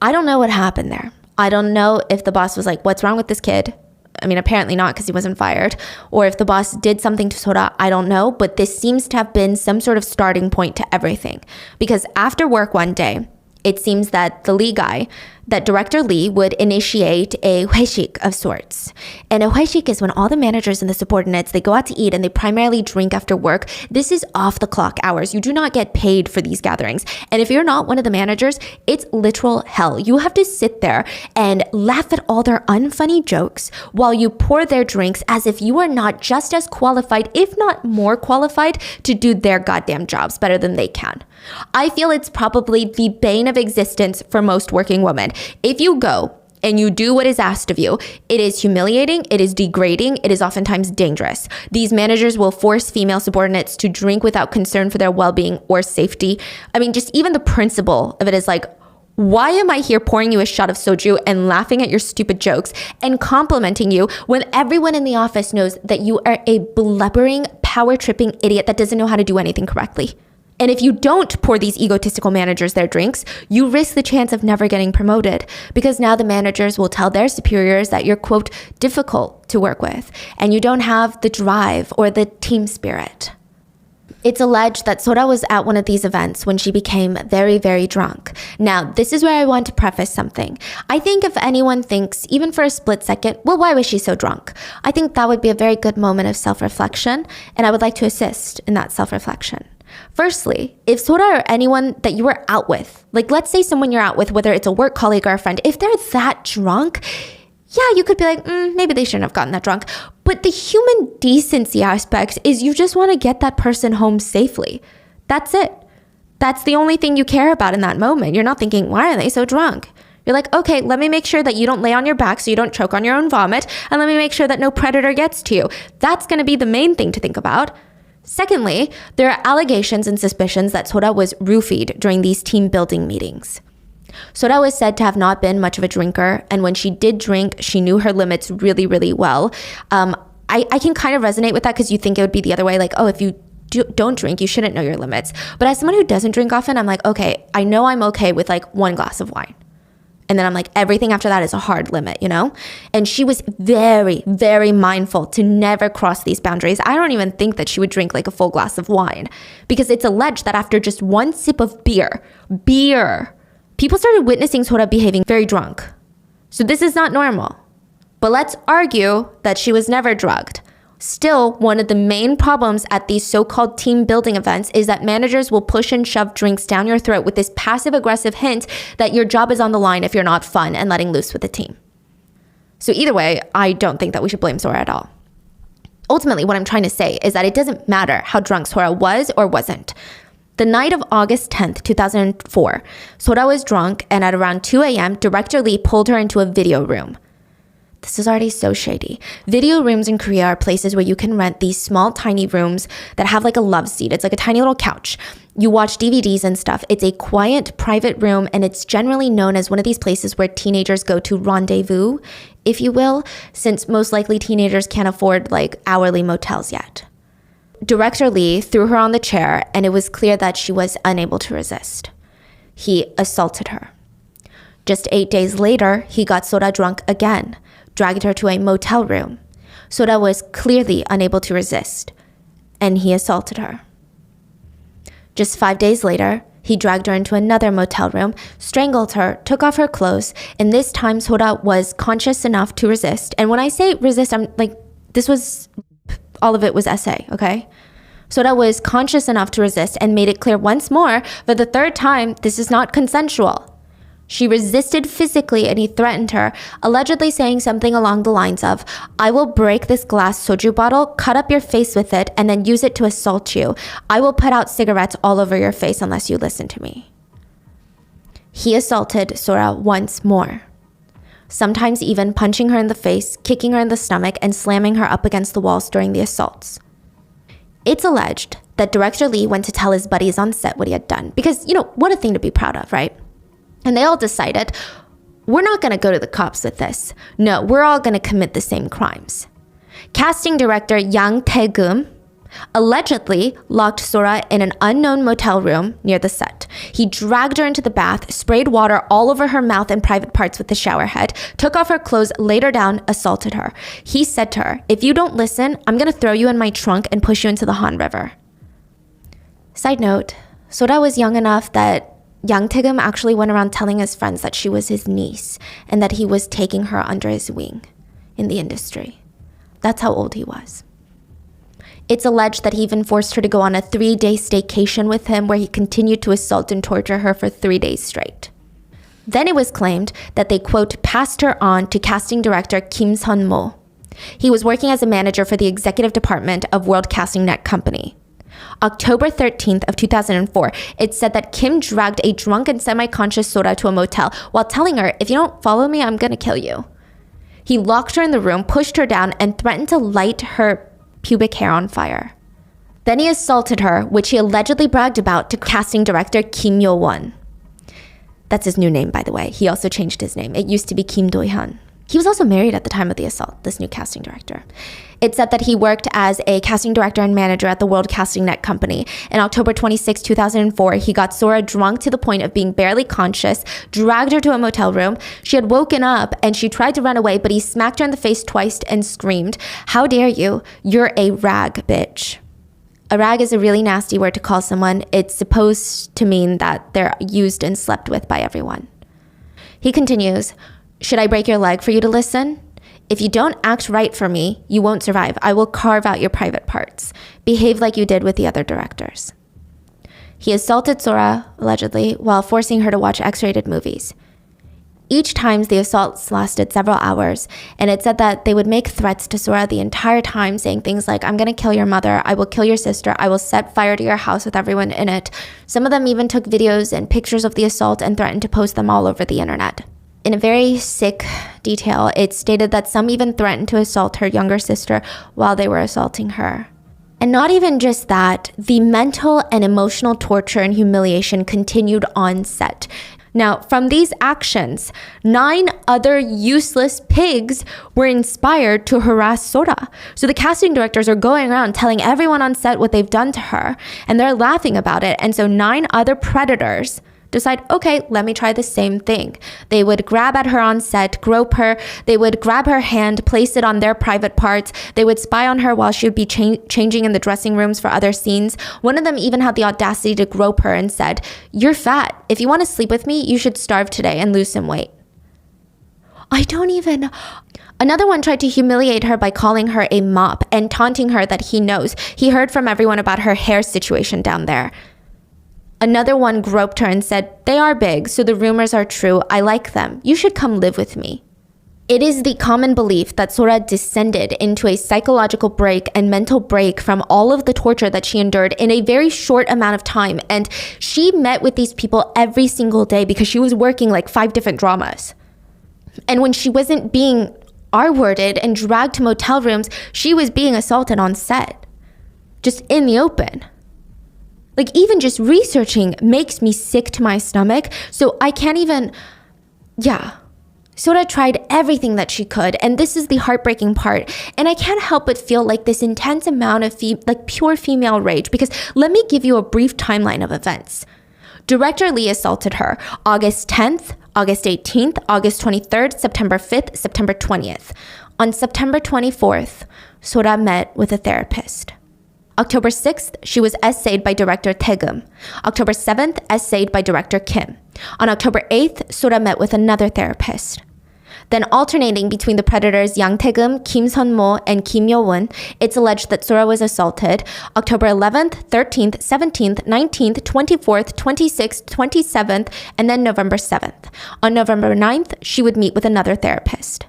Speaker 1: I don't know what happened there. I don't know if the boss was like, what's wrong with this kid? I mean, apparently not because he wasn't fired. Or if the boss did something to Sora, I don't know. But this seems to have been some sort of starting point to everything. Because after work one day, it seems that the Lee guy, that Director Lee would initiate a 회식 of sorts. And a 회식 is when all the managers and the subordinates, they go out to eat and they primarily drink after work. This is off the clock hours. You do not get paid for these gatherings. And if you're not one of the managers, it's literal hell. You have to sit there and laugh at all their unfunny jokes while you pour their drinks as if you are not just as qualified, if not more qualified, to do their goddamn jobs better than they can. I feel it's probably the bane of existence for most working women. If you go and you do what is asked of you, it is humiliating, it is degrading, it is oftentimes dangerous. These managers will force female subordinates to drink without concern for their well-being or safety. I mean, just even the principle of it is like, why am I here pouring you a shot of soju and laughing at your stupid jokes and complimenting you when everyone in the office knows that you are a blubbering, power-tripping idiot that doesn't know how to do anything correctly? And if you don't pour these egotistical managers their drinks, you risk the chance of never getting promoted because now the managers will tell their superiors that you're, quote, difficult to work with and you don't have the drive or the team spirit. It's alleged that Sora was at one of these events when she became very, very drunk. Now, this is where I want to preface something. I think if anyone thinks, even for a split second, well, why was she so drunk? I think that would be a very good moment of self-reflection, and I would like to assist in that self-reflection. Firstly, if Sora or anyone that you were out with, like let's say someone you're out with, whether it's a work colleague or a friend, if they're that drunk, yeah, you could be like, maybe they shouldn't have gotten that drunk. But the human decency aspect is you just want to get that person home safely. That's it. That's the only thing you care about in that moment. You're not thinking, why are they so drunk? You're like, okay, let me make sure that you don't lay on your back so you don't choke on your own vomit. And let me make sure that no predator gets to you. That's going to be the main thing to think about. Secondly, there are allegations and suspicions that Sora was roofied during these team building meetings. Sora was said to have not been much of a drinker, and when she did drink, she knew her limits really, really well. I can kind of resonate with that because you think it would be the other way, like, oh, if you don't drink, you shouldn't know your limits. But as someone who doesn't drink often, I'm like, okay, I know I'm okay with like one glass of wine. And then I'm like, everything after that is a hard limit, you know? And she was very, very mindful to never cross these boundaries. I don't even think that she would drink like a full glass of wine because it's alleged that after just one sip of beer, people started witnessing Sora behaving very drunk. So this is not normal. But let's argue that she was never drugged. Still, one of the main problems at these so-called team building events is that managers will push and shove drinks down your throat with this passive-aggressive hint that your job is on the line if you're not fun and letting loose with the team. So either way, I don't think that we should blame Sora at all. Ultimately, what I'm trying to say is that it doesn't matter how drunk Sora was or wasn't. The night of August 10th, 2004, Sora was drunk and at around 2 a.m., Director Lee pulled her into a video room. This is already so shady. Video rooms in Korea are places where you can rent these small, tiny rooms that have like a love seat. It's like a tiny little couch. You watch DVDs and stuff. It's a quiet, private room, and it's generally known as one of these places where teenagers go to rendezvous, if you will, since most likely teenagers can't afford like hourly motels yet. Director Lee threw her on the chair, and it was clear that she was unable to resist. He assaulted her. Just 8 days later, he got Sora drunk again, dragged her to a motel room. Sora was clearly unable to resist, and he assaulted her. Just 5 days later, He dragged her into another motel room, strangled her, took off her clothes, and this time Sora was conscious enough to resist. And when I say resist, I'm like, all of it was essay, okay? Sora was conscious enough to resist and made it clear once more, for the third time, this is not consensual. She resisted physically and he threatened her, allegedly saying something along the lines of, I will break this glass soju bottle, cut up your face with it, and then use it to assault you. I will put out cigarettes all over your face unless you listen to me. He assaulted Sora once more, sometimes even punching her in the face, kicking her in the stomach, and slamming her up against the walls during the assaults. It's alleged that director Lee went to tell his buddies on set what he had done, because, what a thing to be proud of, right? And they all decided, we're not going to go to the cops with this. No, we're all going to commit the same crimes. Casting director Yang Tae-geum allegedly locked Sora in an unknown motel room near the set. He dragged her into the bath, sprayed water all over her mouth and private parts with the shower head, took off her clothes, laid her down, assaulted her. He said to her, if you don't listen, I'm going to throw you in my trunk and push you into the Han River. Side note, Sora was young enough that Yang Tae-geum actually went around telling his friends that she was his niece and that he was taking her under his wing in the industry. That's how old he was. It's alleged that he even forced her to go on a 3-day staycation with him where he continued to assault and torture her for 3 days straight. Then it was claimed that they, quote, passed her on to casting director Kim Sun-mo. He was working as a manager for the executive department of World Casting Net Company. October 13th of 2004, it said that Kim dragged a drunk and semi-conscious Sora to a motel while telling her, if you don't follow me, I'm going to kill you. He locked her in the room, pushed her down, and threatened to light her pubic hair on fire. Then he assaulted her, which he allegedly bragged about to casting director Kim Yo-won. That's his new name, by the way. He also changed his name. It used to be Kim Do-hyun. He was also married at the time of the assault, this new casting director. It said that he worked as a casting director and manager at the World Casting Net Company. In October 26, 2004, he got Sora drunk to the point of being barely conscious, dragged her to a motel room. She had woken up and she tried to run away, but he smacked her in the face twice and screamed, "How dare you? You're a rag, bitch." A rag is a really nasty word to call someone. It's supposed to mean that they're used and slept with by everyone. He continues, "Should I break your leg for you to listen? If you don't act right for me, you won't survive. I will carve out your private parts. Behave like you did with the other directors." He assaulted Sora, allegedly, while forcing her to watch X-rated movies. Each time, the assaults lasted several hours, and it said that they would make threats to Sora the entire time, saying things like, "I'm going to kill your mother, I will kill your sister, I will set fire to your house with everyone in it." Some of them even took videos and pictures of the assault and threatened to post them all over the internet. In a very sick detail, it stated that some even threatened to assault her younger sister while they were assaulting her. And not even just that, the mental and emotional torture and humiliation continued on set. Now, from these actions, 9 other useless pigs were inspired to harass Sora. So the casting directors are going around telling everyone on set what they've done to her, and they're laughing about it. And so 9 other predators decide, okay, let me try the same thing. They would grab at her on set, grope her. They would grab her hand, place it on their private parts. They would spy on her while she would be changing in the dressing rooms for other scenes. One of them even had the audacity to grope her and said, "You're fat. If you want to sleep with me, you should starve today and lose some weight." Another one tried to humiliate her by calling her a mop and taunting her that he knows. He heard from everyone about her hair situation down there. Another one groped her and said, "They are big, so the rumors are true. I like them. You should come live with me." It is the common belief that Sora descended into a psychological break and mental break from all of the torture that she endured in a very short amount of time. And she met with these people every single day because she was working like 5 different dramas. And when she wasn't being R-worded and dragged to motel rooms, she was being assaulted on set, just in the open. Like, even just researching makes me sick to my stomach. So I can't even, Sora tried everything that she could. And this is the heartbreaking part. And I can't help but feel like this intense amount of pure female rage. Because let me give you a brief timeline of events. Director Lee assaulted her August 10th, August 18th, August 23rd, September 5th, September 20th. On September 24th, Sora met with a therapist. October 6th, she was essayed by director Taegum. October 7th, essayed by director Kim. On October 8th, Sora met with another therapist. Then alternating between the predators Yang Taegum, Kim Sun-mo, and Kim Yo-won, it's alleged that Sora was assaulted October 11th, 13th, 17th, 19th, 24th, 26th, 27th, and then November 7th. On November 9th, she would meet with another therapist.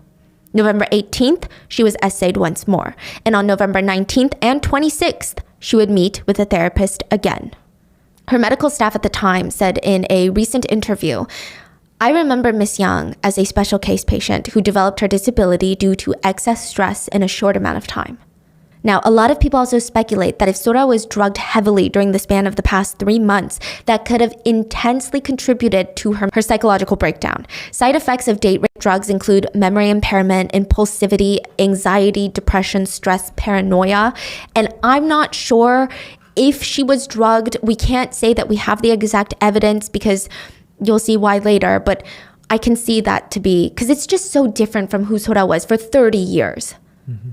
Speaker 1: November 18th, she was essayed once more. And on November 19th and 26th, she would meet with a therapist again. Her medical staff at the time said in a recent interview, "I remember Miss Yang as a special case patient who developed her disability due to excess stress in a short amount of time." Now, a lot of people also speculate that if Sora was drugged heavily during the span of the past 3 months, that could have intensely contributed to her psychological breakdown. Side effects of date rape drugs include memory impairment, impulsivity, anxiety, depression, stress, paranoia. And I'm not sure if she was drugged. We can't say that we have the exact evidence because you'll see why later, but I can see that to be, because it's just so different from who Sora was for 30 years. Mm-hmm.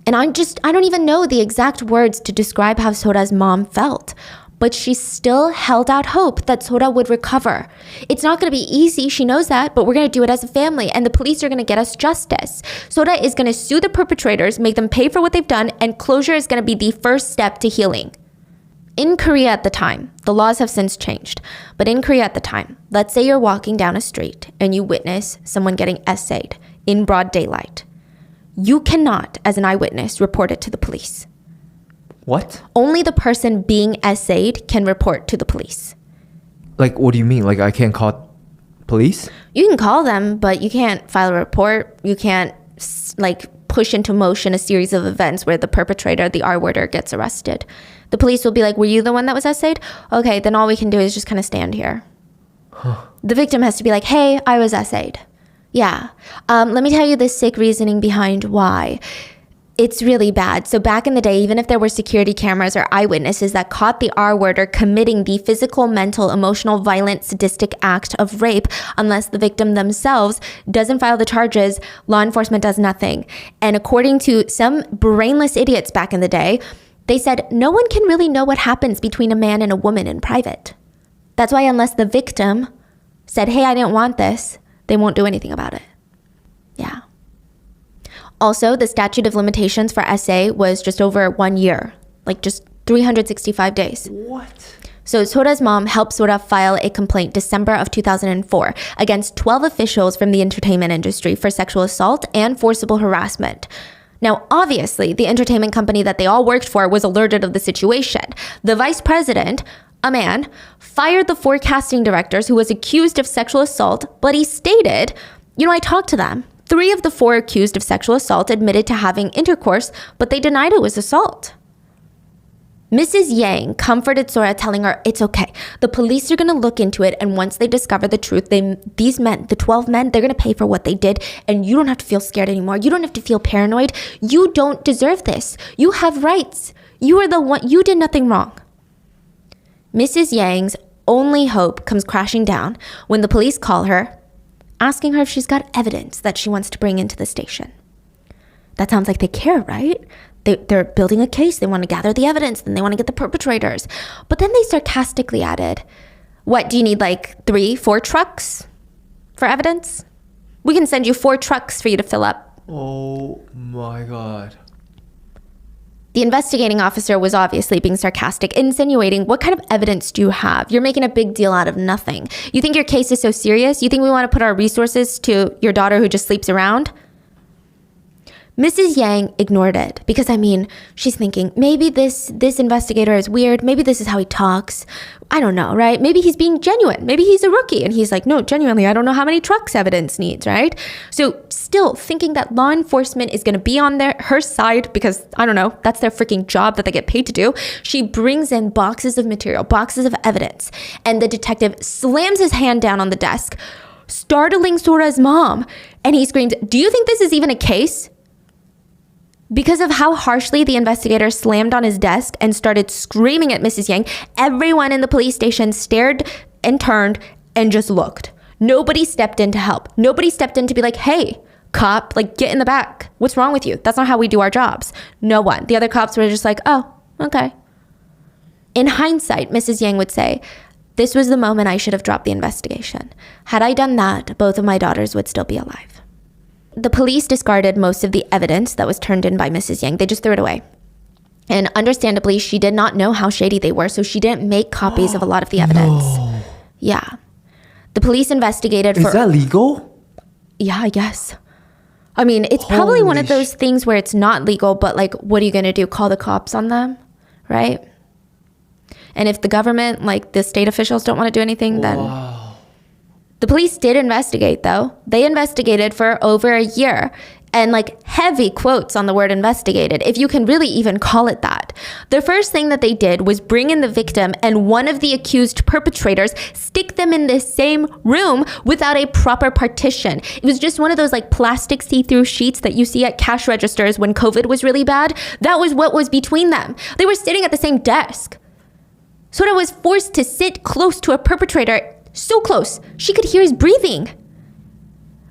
Speaker 1: And I don't even know the exact words to describe how Sora's mom felt, but she still held out hope that Sora would recover. It's not going to be easy, she knows that, but we're going to do it as a family, and the police are going to get us justice. Sora is going to sue the perpetrators, make them pay for what they've done, and closure is going to be the first step to healing. In Korea at the time, the laws have since changed, but in Korea at the time, let's say you're walking down a street and you witness someone getting essayed in broad daylight. You cannot, as an eyewitness, report it to the police.
Speaker 2: What?
Speaker 1: Only the person being essayed can report to the police.
Speaker 2: Like, what do you mean? Like, I can't call police?
Speaker 1: You can call them, but you can't file a report. You can't, push into motion a series of events where the perpetrator, the R-worder, gets arrested. The police will be like, were you the one that was essayed? Okay, then all we can do is just kind of stand here. The victim has to be like, hey, I was essayed. Yeah. Let me tell you the sick reasoning behind why. It's really bad. So back in the day, even if there were security cameras or eyewitnesses that caught the R-worder committing the physical, mental, emotional, violent, sadistic act of rape, unless the victim themselves doesn't file the charges, law enforcement does nothing. And according to some brainless idiots back in the day, they said no one can really know what happens between a man and a woman in private. That's why unless the victim said, hey, I didn't want this, they won't do anything about it. Yeah. Also, the statute of limitations for essay was just over 1 year, just 365 days.
Speaker 2: What?
Speaker 1: So Sora's mom helped Sora file a complaint December of 2004 against 12 officials from the entertainment industry for sexual assault and forcible harassment. Now, obviously, the entertainment company that they all worked for was alerted of the situation. The vice president, a man, fired the 4 casting directors who was accused of sexual assault, but he stated, I talked to them. 3 of the 4 accused of sexual assault admitted to having intercourse, but they denied it was assault. Mrs. Yang comforted Sora, telling her, it's okay. The police are going to look into it, and once they discover the truth, these men, the 12 men, they're going to pay for what they did, and you don't have to feel scared anymore. You don't have to feel paranoid. You don't deserve this. You have rights. You are the one. You did nothing wrong. Mrs. Yang's only hope comes crashing down when the police call her, asking her if she's got evidence that she wants to bring into the station. That sounds like they care, right? They're building a case. They want to gather the evidence. Then they want to get the perpetrators. But then they sarcastically added, what, do you need 3, 4 trucks for evidence? We can send you 4 trucks for you to fill up.
Speaker 2: Oh my God.
Speaker 1: The investigating officer was obviously being sarcastic, insinuating, what kind of evidence do you have? You're making a big deal out of nothing. You think your case is so serious? You think we want to put our resources to your daughter who just sleeps around? Mrs. Yang ignored it because, she's thinking, maybe this investigator is weird. Maybe this is how he talks. I don't know, right? Maybe he's being genuine. Maybe he's a rookie. And he's like, no, genuinely, I don't know how many trucks evidence needs, right? So still thinking that law enforcement is going to be on her side because, I don't know, that's their freaking job that they get paid to do. She brings in boxes of material, boxes of evidence. And the detective slams his hand down on the desk, startling Sora's mom. And he screams, do you think this is even a case? Because of how harshly the investigator slammed on his desk and started screaming at Mrs. Yang, everyone in the police station stared and turned and just looked. Nobody stepped in to help. Nobody stepped in to be like, hey, cop, get in the back. What's wrong with you? That's not how we do our jobs. No one. The other cops were just like, oh, Okay. In hindsight, Mrs. Yang would say, this was the moment I should have dropped the investigation. Had I done that, both of my daughters would still be alive. The police discarded most of the evidence that was turned in by Mrs. Yang. They just threw it away. And understandably, she did not know how shady they were, so she didn't make copies of a lot of the evidence.
Speaker 2: No.
Speaker 1: Yeah. The police investigated for...
Speaker 2: Is that legal?
Speaker 1: Yeah, I guess. I mean, it's probably one of those things where it's not legal, but like, what are you going to do? Call the cops on them, right? And if the government, like the state officials don't want to do anything, then...
Speaker 2: Wow.
Speaker 1: The police did investigate, though. They investigated for over a year. And like heavy quotes on the word investigated, if you can really even call it that. The first thing that they did was bring in the victim and one of the accused perpetrators, stick them in the same room without a proper partition. It was just one of those like plastic see-through sheets that you see at cash registers when COVID was really bad. That was what was between them. They were sitting at the same desk. Sora was forced to sit close to a perpetrator, so close, she could hear his breathing.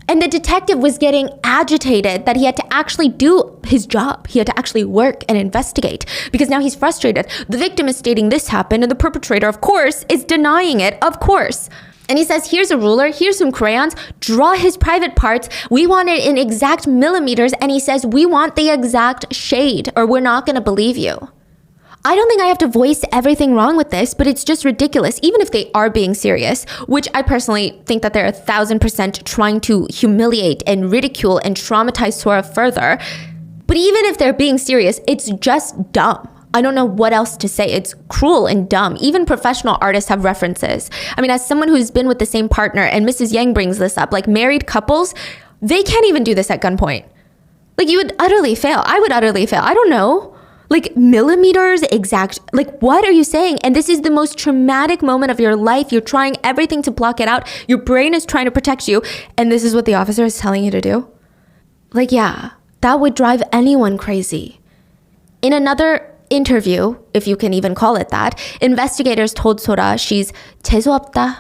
Speaker 1: And the detective was getting agitated that he had to actually do his job. He had to actually work and investigate because now he's frustrated. The victim is stating this happened and the perpetrator, of course, is denying it, of course. And he says, here's a ruler, here's some crayons, draw his private parts. We want it in exact millimeters. And he says, we want the exact shade or we're not going to believe you. I don't think I have to voice everything wrong with this, but it's just ridiculous, even if they are being serious, which I personally think that they're 1,000% trying to humiliate and ridicule and traumatize Sora further. But even if they're being serious, it's just dumb. I don't know what else to say. It's cruel and dumb. Even professional artists have references. I mean, as someone who's been with the same partner, and Mrs. Yang brings this up, like married couples, they can't even do this at gunpoint. Like you would utterly fail. I would utterly fail. I don't know. Like millimeters exact, like what are you saying? And this is the most traumatic moment of your life. You're trying everything to block it out. Your brain is trying to protect you. And this is what the officer is telling you to do? Like, yeah, that would drive anyone crazy. In another interview, if you can even call it that, investigators told Sora she's 재수 없다.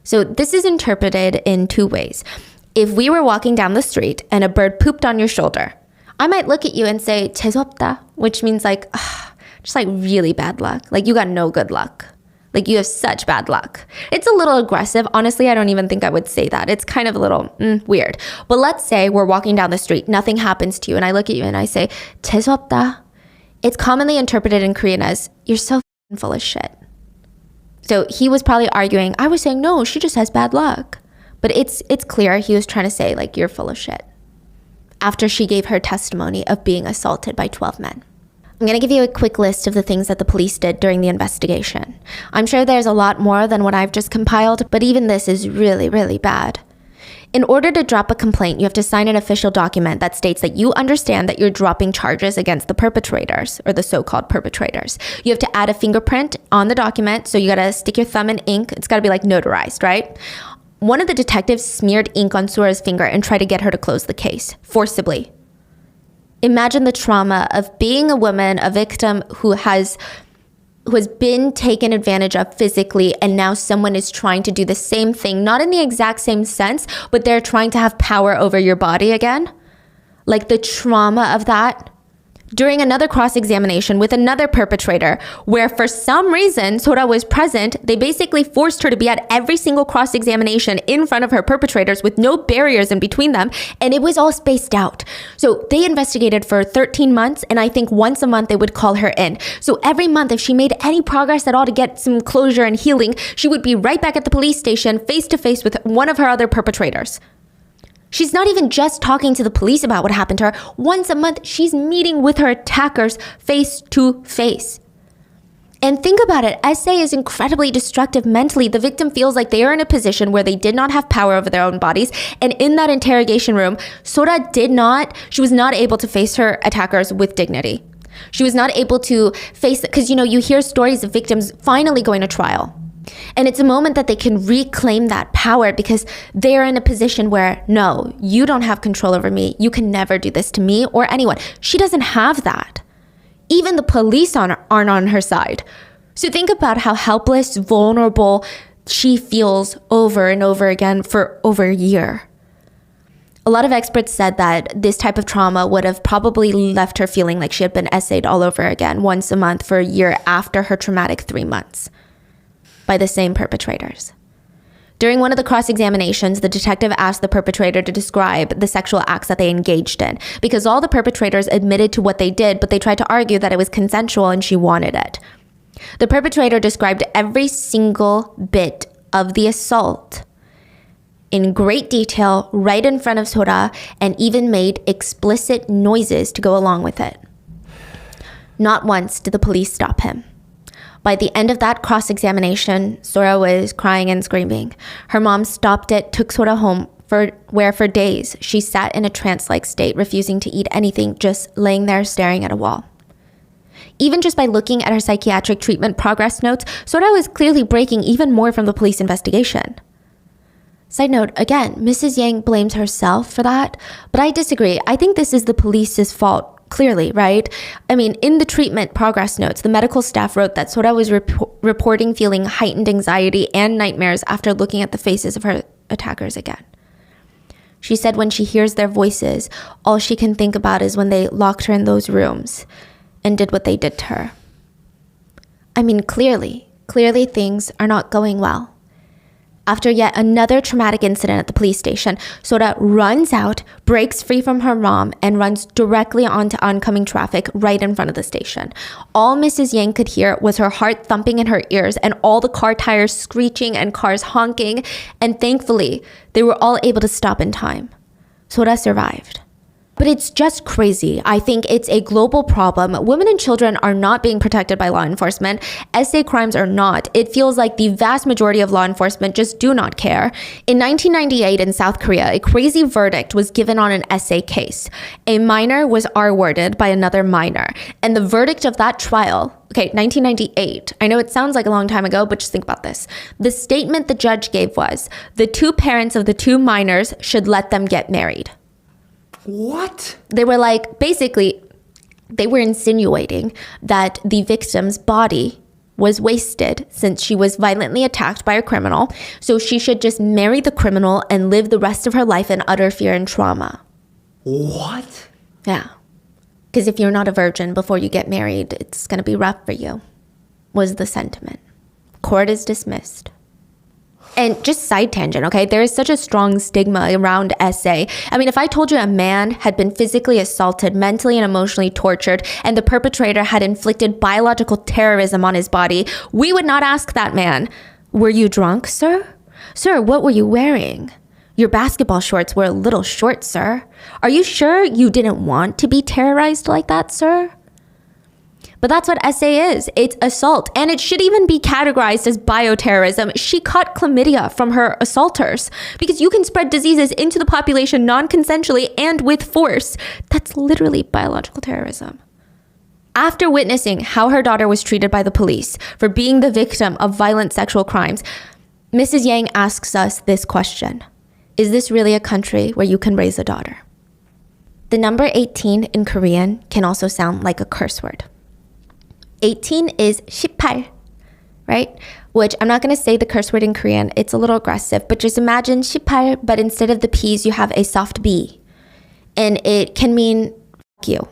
Speaker 1: So this is interpreted in two ways. If we were walking down the street and a bird pooped on your shoulder, I might look at you and say 재수 없다, which means like, just like really bad luck. Like you got no good luck. Like you have such bad luck. It's a little aggressive. Honestly, I don't even think I would say that. It's kind of a little weird. But let's say we're walking down the street, nothing happens to you, and I look at you and I say 재수 없다. It's commonly interpreted in Korean as you're so full of shit. So he was probably arguing, I was saying, no, she just has bad luck. But it's clear he was trying to say like, you're full of shit. After she gave her testimony of being assaulted by 12 men. I'm going to give you a quick list of the things that the police did during the investigation. I'm sure there's a lot more than what I've just compiled, but even this is really, really bad. In order to drop a complaint, you have to sign an official document that states that you understand that you're dropping charges against the perpetrators, or the so-called perpetrators. You have to add a fingerprint on the document, so you got to stick your thumb in ink. It's got to be like notarized, right? One of the detectives smeared ink on Sora's finger and tried to get her to close the case, forcibly. Imagine the trauma of being a woman, a victim who has been taken advantage of physically, and now someone is trying to do the same thing, not in the exact same sense, but they're trying to have power over your body again. Like the trauma of that. During another cross-examination with another perpetrator, where for some reason Sora was present, they basically forced her to be at every single cross-examination in front of her perpetrators with no barriers in between them, and it was all spaced out. So they investigated for 13 months, and I think once a month they would call her in. So every month, if she made any progress at all to get some closure and healing, she would be right back at the police station face-to-face with one of her other perpetrators. She's not even just talking to the police about what happened to her. Once a month, she's meeting with her attackers face to face. And think about it, SA is incredibly destructive mentally. The victim feels like they are in a position where they did not have power over their own bodies. And in that interrogation room, Sora she was not able to face her attackers with dignity. She was not able to face it, because you hear stories of victims finally going to trial. And it's a moment that they can reclaim that power because they're in a position where, no, you don't have control over me. You can never do this to me or anyone. She doesn't have that. Even the police aren't on her side. So think about how helpless, vulnerable she feels over and over again for over a year. A lot of experts said that this type of trauma would have probably left her feeling like she had been essayed all over again once a month for a year after her traumatic 3 months by the same perpetrators. During one of the cross-examinations, the detective asked the perpetrator to describe the sexual acts that they engaged in because all the perpetrators admitted to what they did, but they tried to argue that it was consensual and she wanted it. The perpetrator described every single bit of the assault in great detail right in front of Sora and even made explicit noises to go along with it. Not once did the police stop him. By the end of that cross-examination, Sora was crying and screaming. Her mom stopped it, took Sora home, where for days she sat in a trance-like state, refusing to eat anything, just laying there staring at a wall. Even just by looking at her psychiatric treatment progress notes, Sora was clearly breaking even more from the police investigation. Side note, again, Mrs. Yang blames herself for that, but I disagree. I think this is the police's fault, clearly, right? I mean, in the treatment progress notes, the medical staff wrote that Sora was reporting feeling heightened anxiety and nightmares after looking at the faces of her attackers again. She said when she hears their voices, all she can think about is when they locked her in those rooms and did what they did to her. I mean, clearly things are not going well. After yet another traumatic incident at the police station, Sora runs out, breaks free from her mom, and runs directly onto oncoming traffic right in front of the station. All Mrs. Yang could hear was her heart thumping in her ears and all the car tires screeching and cars honking, and thankfully, they were all able to stop in time. Sora survived. But it's just crazy. I think it's a global problem. Women and children are not being protected by law enforcement. SA crimes are not. It feels like the vast majority of law enforcement just do not care. In 1998 in South Korea, a crazy verdict was given on an SA case. A minor was R-worded by another minor. And the verdict of that trial, 1998. I know it sounds like a long time ago, but just think about this. The statement the judge gave was, the two parents of the two minors should let them get married.
Speaker 2: What?
Speaker 1: They were like, basically, they were insinuating that the victim's body was wasted since she was violently attacked by a criminal, so she should just marry the criminal and live the rest of her life in utter fear and trauma.
Speaker 2: What?
Speaker 1: Yeah. Because if you're not a virgin before you get married, it's going to be rough for you, was the sentiment. Court is dismissed. And just side tangent, okay? There is such a strong stigma around SA. I mean, if I told you a man had been physically assaulted, mentally and emotionally tortured, and the perpetrator had inflicted biological terrorism on his body, we would not ask that man, were you drunk, sir? Sir, what were you wearing? Your basketball shorts were a little short, sir. Are you sure you didn't want to be terrorized like that, sir? But that's what SA is. It's assault. And it should even be categorized as bioterrorism. She caught chlamydia from her assaulters because you can spread diseases into the population non-consensually and with force. That's literally biological terrorism. After witnessing how her daughter was treated by the police for being the victim of violent sexual crimes, Mrs. Yang asks us this question. Is this really a country where you can raise a daughter? The number 18 in Korean can also sound like a curse word. 18 is 18, right? Which I'm not going to say the curse word in Korean. It's a little aggressive, but just imagine 18, but instead of the P's, you have a soft B. And it can mean fuck you.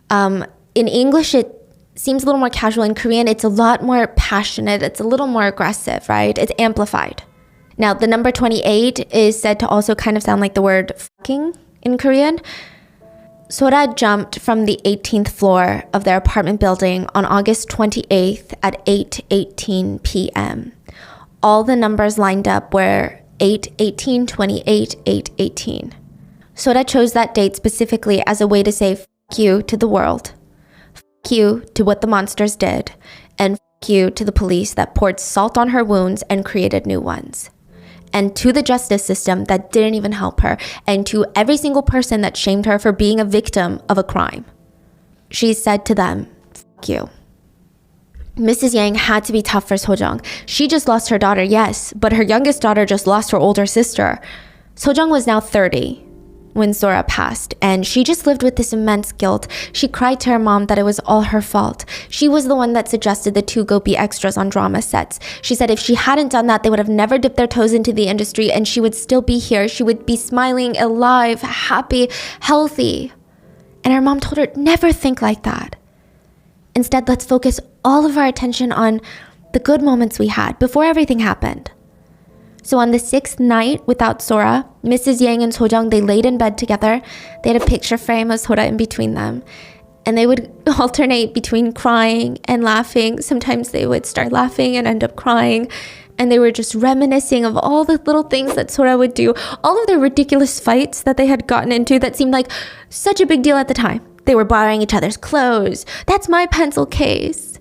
Speaker 1: In English, it seems a little more casual. In Korean, it's a lot more passionate. It's a little more aggressive, right? It's amplified. Now, the number 28 is said to also kind of sound like the word fucking in Korean. Sora jumped from the 18th floor of their apartment building on August 28th at 8:18 p.m. All the numbers lined up were 8:18, 28, 8:18. Sora chose that date specifically as a way to say fuck you to the world, fuck you to what the monsters did, and fuck you to the police that poured salt on her wounds and created new ones. And to the justice system that didn't even help her, and to every single person that shamed her for being a victim of a crime. She said to them, fuck you. Mrs. Yang had to be tough for Sojung. She just lost her daughter, yes, but her youngest daughter just lost her older sister. Sojung was now 30. when Sora passed, and she just lived with this immense guilt. She cried to her mom that it was all her fault. She was the one that suggested the two go be extras on drama sets. She said if she hadn't done that, they would have never dipped their toes into the industry, and she would still be here. She would be smiling, alive, happy, healthy. And her mom told her, never think like that. Instead, let's focus all of our attention on the good moments we had before everything happened. So on the 6th night without Sora, Mrs. Yang and Sojung, they laid in bed together. They had a picture frame of Sora in between them. And they would alternate between crying and laughing. Sometimes they would start laughing and end up crying. And they were just reminiscing of all the little things that Sora would do. All of the ridiculous fights that they had gotten into that seemed like such a big deal at the time. They were borrowing each other's clothes. That's my pencil case.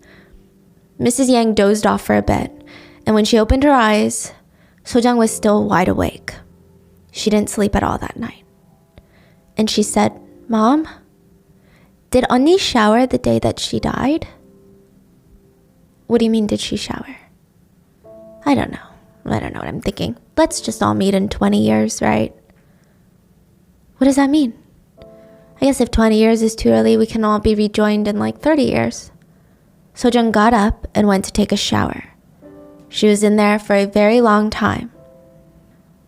Speaker 1: Mrs. Yang dozed off for a bit, and when she opened her eyes, Sojung was still wide awake. She didn't sleep at all that night. And she said, Mom, did Onni shower the day that she died? What do you mean, did she shower? I don't know what I'm thinking. Let's just all meet in 20 years, right? What does that mean? I guess if 20 years is too early, we can all be rejoined in like 30 years. Sojung got up and went to take a shower. She was in there for a very long time.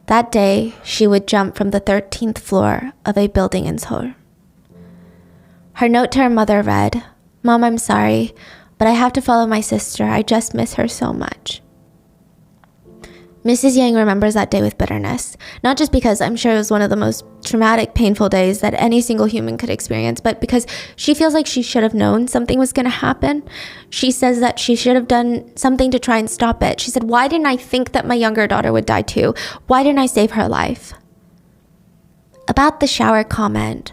Speaker 1: That day, she would jump from the 13th floor of a building in Seoul. Her note to her mother read, Mom, I'm sorry, but I have to follow my sister. I just miss her so much. Mrs. Yang remembers that day with bitterness, not just because I'm sure it was one of the most traumatic, painful days that any single human could experience, but because she feels like she should have known something was going to happen. She says that she should have done something to try and stop it. She said, why didn't I think that my younger daughter would die too? Why didn't I save her life? About the shower comment,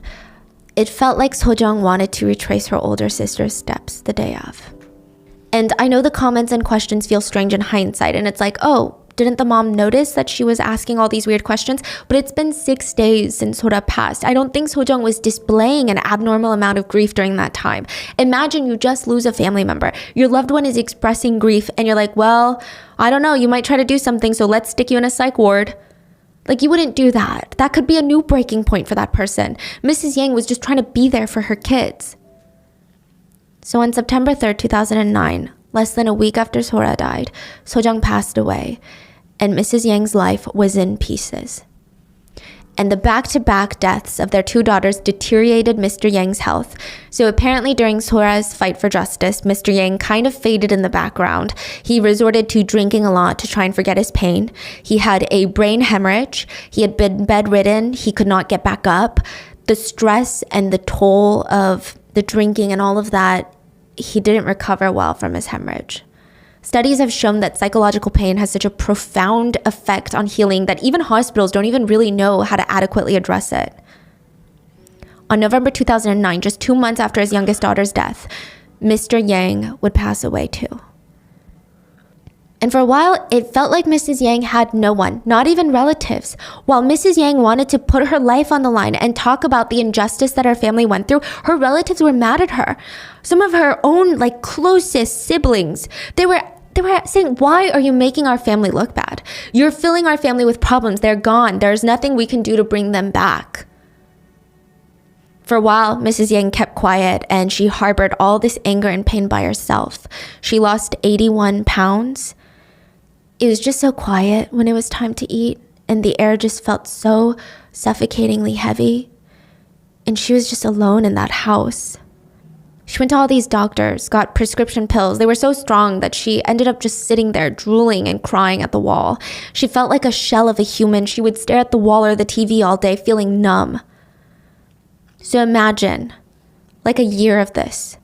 Speaker 1: it felt like Sojung wanted to retrace her older sister's steps the day of. And I know the comments and questions feel strange in hindsight, and it's like, oh, didn't the mom notice that she was asking all these weird questions? But it's been 6 days since Sora passed. I don't think Sojung was displaying an abnormal amount of grief during that time. Imagine you just lose a family member. Your loved one is expressing grief and you're like, well, I don't know, you might try to do something, so let's stick you in a psych ward. Like, you wouldn't do that. That could be a new breaking point for that person. Mrs. Yang was just trying to be there for her kids. So on September 3rd, 2009, less than a week after Sora died, Sojung passed away, and Mrs. Yang's life was in pieces. And the back-to-back deaths of their 2 daughters deteriorated Mr. Yang's health. So apparently during Sora's fight for justice, Mr. Yang kind of faded in the background. He resorted to drinking a lot to try and forget his pain. He had a brain hemorrhage. He had been bedridden. He could not get back up. The stress and the toll of the drinking and all of that, he didn't recover well from his hemorrhage. Studies have shown that psychological pain has such a profound effect on healing that even hospitals don't even really know how to adequately address it. On November 2009, just 2 months after his youngest daughter's death, Mr. Yang would pass away too. And for a while, it felt like Mrs. Yang had no one, not even relatives. While Mrs. Yang wanted to put her life on the line and talk about the injustice that her family went through, her relatives were mad at her. Some of her own, closest siblings, they were saying, why are you making our family look bad? You're filling our family with problems. They're gone. There's nothing we can do to bring them back. For a while, Mrs. Yang kept quiet and she harbored all this anger and pain by herself. She lost 81 pounds. It was just so quiet when it was time to eat, and the air just felt so suffocatingly heavy. And she was just alone in that house. She went to all these doctors, got prescription pills. They were so strong that she ended up just sitting there drooling and crying at the wall. She felt like a shell of a human. She would stare at the wall or the TV all day, feeling numb. So imagine, a year of this.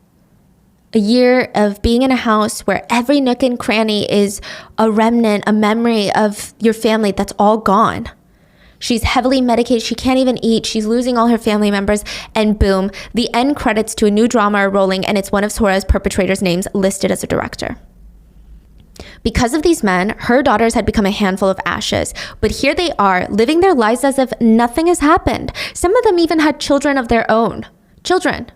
Speaker 1: A year of being in a house where every nook and cranny is a remnant, a memory of your family that's all gone. She's heavily medicated. She can't even eat. She's losing all her family members. And boom, the end credits to a new drama are rolling, and it's one of Sora's perpetrators' names listed as a director. Because of these men, her daughters had become a handful of ashes. But here they are, living their lives as if nothing has happened. Some of them even had children of their own. Children.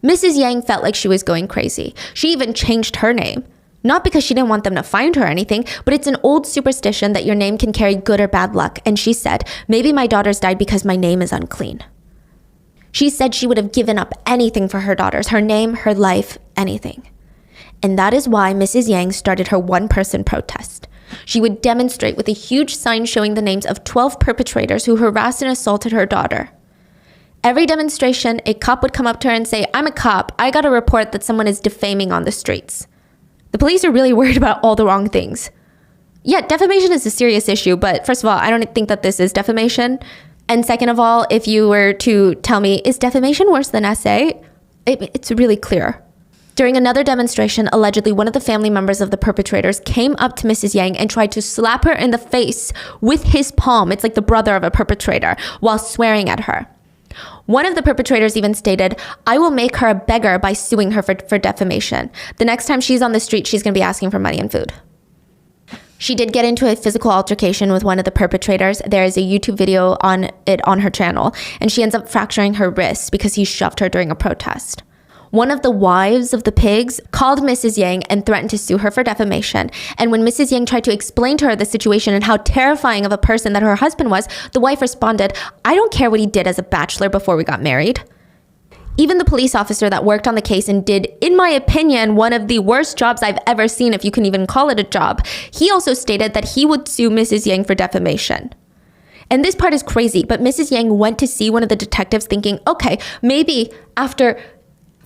Speaker 1: Mrs. Yang felt like she was going crazy. She even changed her name. Not because she didn't want them to find her or anything, but it's an old superstition that your name can carry good or bad luck. And she said, maybe my daughters died because my name is unclean. She said she would have given up anything for her daughters, her name, her life, anything. And that is why Mrs. Yang started her one-person protest. She would demonstrate with a huge sign showing the names of 12 perpetrators who harassed and assaulted her daughter. Every demonstration, a cop would come up to her and say, I'm a cop. I got a report that someone is defaming on the streets. The police are really worried about all the wrong things. Yeah, defamation is a serious issue, but first of all, I don't think that this is defamation. And second of all, if you were to tell me, is defamation worse than essay? It's really clear. During another demonstration, allegedly one of the family members of the perpetrators came up to Mrs. Yang and tried to slap her in the face with his palm. It's like the brother of a perpetrator, while swearing at her. One of the perpetrators even stated, I will make her a beggar by suing her for defamation. The next time she's on the street, she's going to be asking for money and food. She did get into a physical altercation with one of the perpetrators. There is a YouTube video on it on her channel, and she ends up fracturing her wrist because he shoved her during a protest. One of the wives of the pigs called Mrs. Yang and threatened to sue her for defamation. And when Mrs. Yang tried to explain to her the situation and how terrifying of a person that her husband was, the wife responded, I don't care what he did as a bachelor before we got married. Even the police officer that worked on the case and did, in my opinion, one of the worst jobs I've ever seen, if you can even call it a job, he also stated that he would sue Mrs. Yang for defamation. And this part is crazy, but Mrs. Yang went to see one of the detectives thinking, okay, maybe after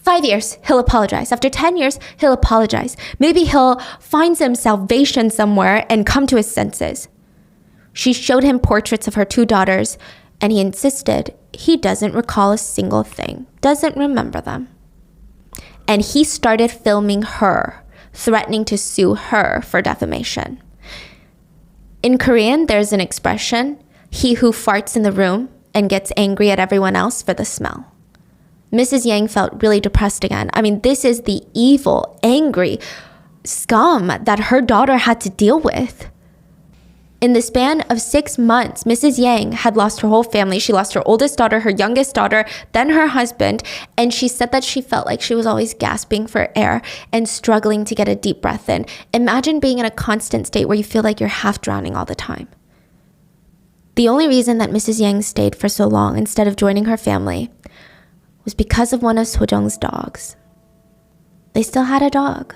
Speaker 1: 5 years, he'll apologize. After 10 years, he'll apologize. Maybe he'll find some salvation somewhere and come to his senses. She showed him portraits of her 2 daughters, and he insisted he doesn't recall a single thing, doesn't remember them. And he started filming her, threatening to sue her for defamation. In Korean, there's an expression, he who farts in the room and gets angry at everyone else for the smell. Mrs. Yang felt really depressed again. I mean, this is the evil, angry scum that her daughter had to deal with. In the span of 6 months, Mrs. Yang had lost her whole family. She lost her oldest daughter, her youngest daughter, then her husband. And she said that she felt like she was always gasping for air and struggling to get a deep breath in. Imagine being in a constant state where you feel like you're half drowning all the time. The only reason that Mrs. Yang stayed for so long instead of joining her family was because of one of Sojung's dogs. They still had a dog.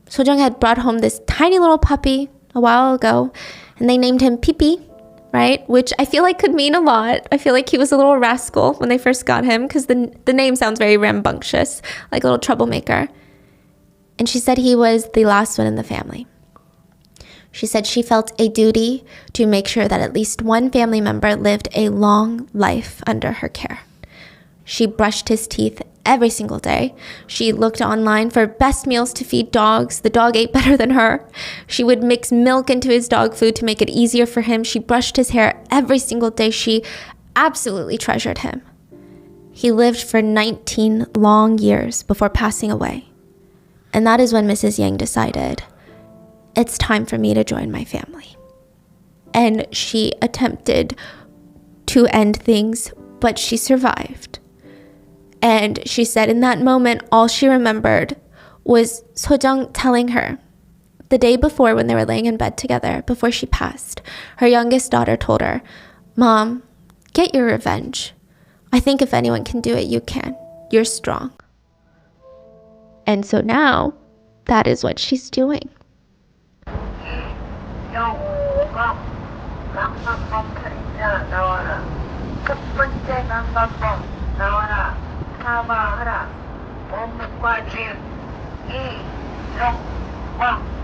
Speaker 1: Sojung had brought home this tiny little puppy a while ago, and they named him Pee-Pee, right? Which I feel like could mean a lot. I feel like he was a little rascal when they first got him because the name sounds very rambunctious, like a little troublemaker. And she said he was the last one in the family. She said she felt a duty to make sure that at least one family member lived a long life under her care. She brushed his teeth every single day. She looked online for best meals to feed dogs. The dog ate better than her. She would mix milk into his dog food to make it easier for him. She brushed his hair every single day. She absolutely treasured him. He lived for 19 long years before passing away. And that is when Mrs. Yang decided, it's time for me to join my family. And she attempted to end things, but she survived. And she said in that moment, all she remembered was Sojung telling her the day before when they were laying in bed together, before she passed, her youngest daughter told her, Mom, get your revenge. I think if anyone can do it, you can. You're strong. And so now, that is what she's doing.
Speaker 3: 사과하라. 원문과 진, 이정왕.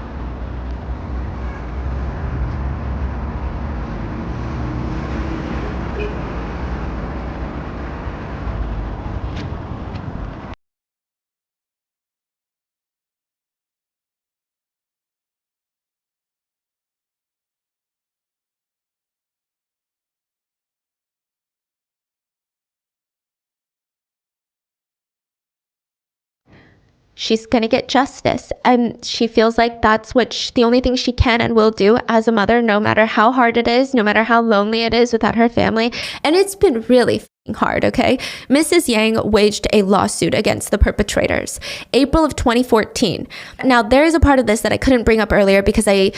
Speaker 1: she's going to get justice. And she feels like that's what the only thing she can and will do as a mother, no matter how hard it is, no matter how lonely it is without her family. And it's been really hard, okay? Mrs. Yang waged a lawsuit against the perpetrators, April of 2014. Now, there is a part of this that I couldn't bring up earlier because I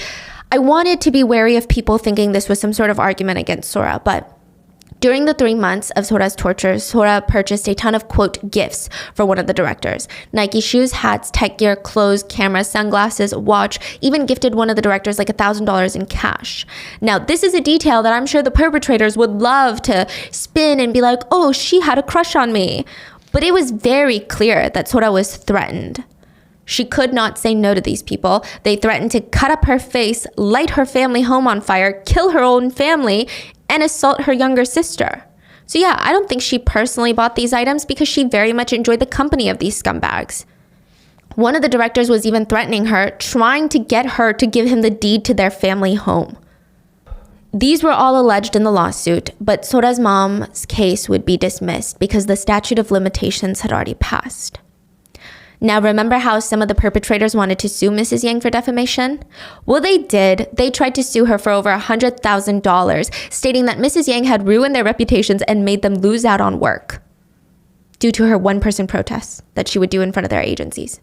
Speaker 1: wanted to be wary of people thinking this was some sort of argument against Sora, but during the 3 months of Sora's torture, Sora purchased a ton of, quote, gifts for one of the directors. Nike shoes, hats, tech gear, clothes, cameras, sunglasses, watch, even gifted one of the directors like $1,000 in cash. Now, this is a detail that I'm sure the perpetrators would love to spin and be like, oh, she had a crush on me. But it was very clear that Sora was threatened. She could not say no to these people. They threatened to cut up her face, light her family home on fire, kill her own family, and assault her younger sister. So yeah, I don't think she personally bought these items because she very much enjoyed the company of these scumbags. One of the directors was even threatening her, trying to get her to give him the deed to their family home. These were all alleged in the lawsuit, but Sora's mom's case would be dismissed because the statute of limitations had already passed. Now, remember how some of the perpetrators wanted to sue Mrs. Yang for defamation? Well, they did. They tried to sue her for over $100,000, stating that Mrs. Yang had ruined their reputations and made them lose out on work due to her one-person protests that she would do in front of their agencies.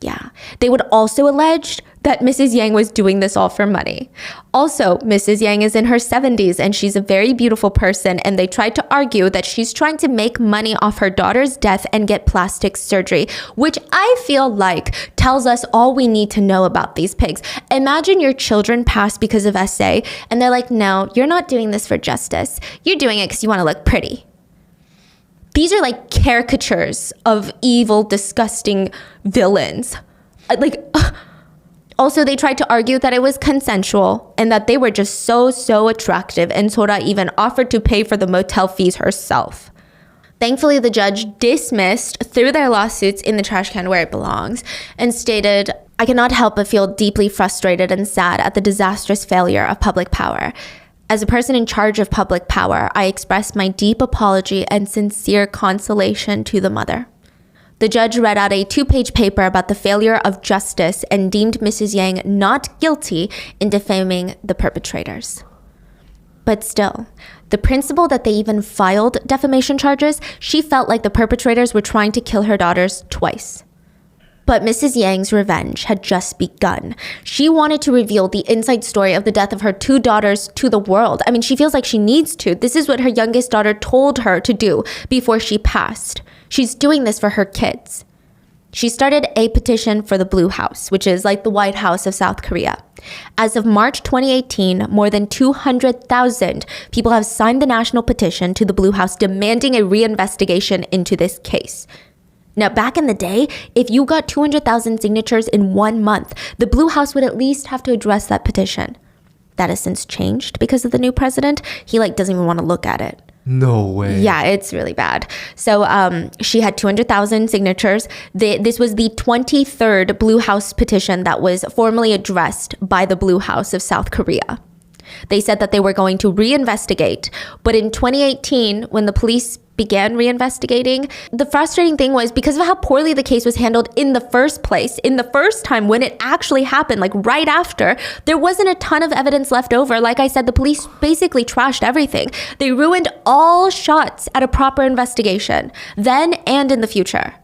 Speaker 1: Yeah. They would also allege that Mrs. Yang was doing this all for money. Also, Mrs. Yang is in her 70s and she's a very beautiful person, and they tried to argue that she's trying to make money off her daughter's death and get plastic surgery, which I feel like tells us all we need to know about these pigs. Imagine your children pass because of SA and they're like, no, you're not doing this for justice. You're doing it because you want to look pretty. These are like caricatures of evil, disgusting villains. Also, they tried to argue that it was consensual and that they were just so attractive, and Sora even offered to pay for the motel fees herself. Thankfully, the judge dismissed, threw their lawsuits in the trash can where it belongs, and stated, I cannot help but feel deeply frustrated and sad at the disastrous failure of public power. As a person in charge of public power, I express my deep apology and sincere consolation to the mother. The judge read out a 2-page paper about the failure of justice and deemed Mrs. Yang not guilty in defaming the perpetrators. But still, the principle that they even filed defamation charges, she felt like the perpetrators were trying to kill her daughters twice. But Mrs. Yang's revenge had just begun. She wanted to reveal the inside story of the death of her 2 daughters to the world. I mean, she feels like she needs to. This is what her youngest daughter told her to do before she passed. She's doing this for her kids. She started a petition for the Blue House, which is like the White House of South Korea. As of March 2018, more than 200,000 people have signed the national petition to the Blue House demanding a reinvestigation into this case. Now, back in the day, if you got 200,000 signatures in 1 month, the Blue House would at least have to address that petition. That has since changed because of the new president. He doesn't even want to look at it.
Speaker 2: No way.
Speaker 1: Yeah, it's really bad. So she had 200,000 signatures. This was the 23rd Blue House petition that was formally addressed by the Blue House of South Korea. They said that they were going to reinvestigate. But in 2018, when the police began reinvestigating, the frustrating thing was because of how poorly the case was handled in the first place, in the first time when it actually happened, like right after, there wasn't a ton of evidence left over. Like I said, the police basically trashed everything. They ruined all shots at a proper investigation, then and in the future.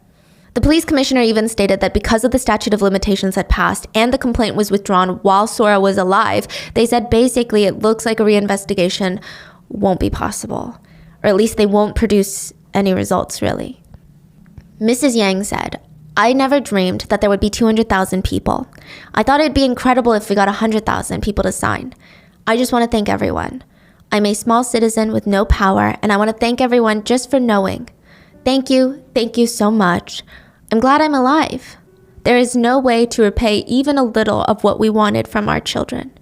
Speaker 1: The police commissioner even stated that because of the statute of limitations had passed and the complaint was withdrawn while Sora was alive, they said basically it looks like a reinvestigation won't be possible. Or at least they won't produce any results, really. Mrs. Yang said, I never dreamed that there would be 200,000 people. I thought it'd be incredible if we got 100,000 people to sign. I just want to thank everyone. I'm a small citizen with no power, and I want to thank everyone just for knowing. Thank you so much. I'm glad I'm alive. There is no way to repay even a little of what we wanted from our children.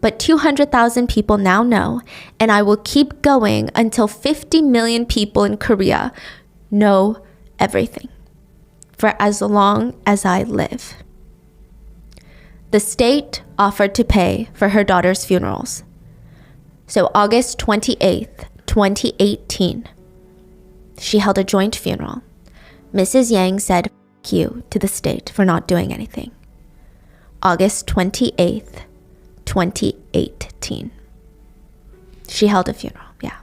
Speaker 1: But 200,000 people now know, and I will keep going until 50 million people in Korea know everything, for as long as I live. The state offered to pay for her daughter's funerals. So August 28th, 2018, she held a joint funeral. Mrs. Yang said fuck you to the state for not doing anything. August 28th, 2018. She held a funeral, yeah.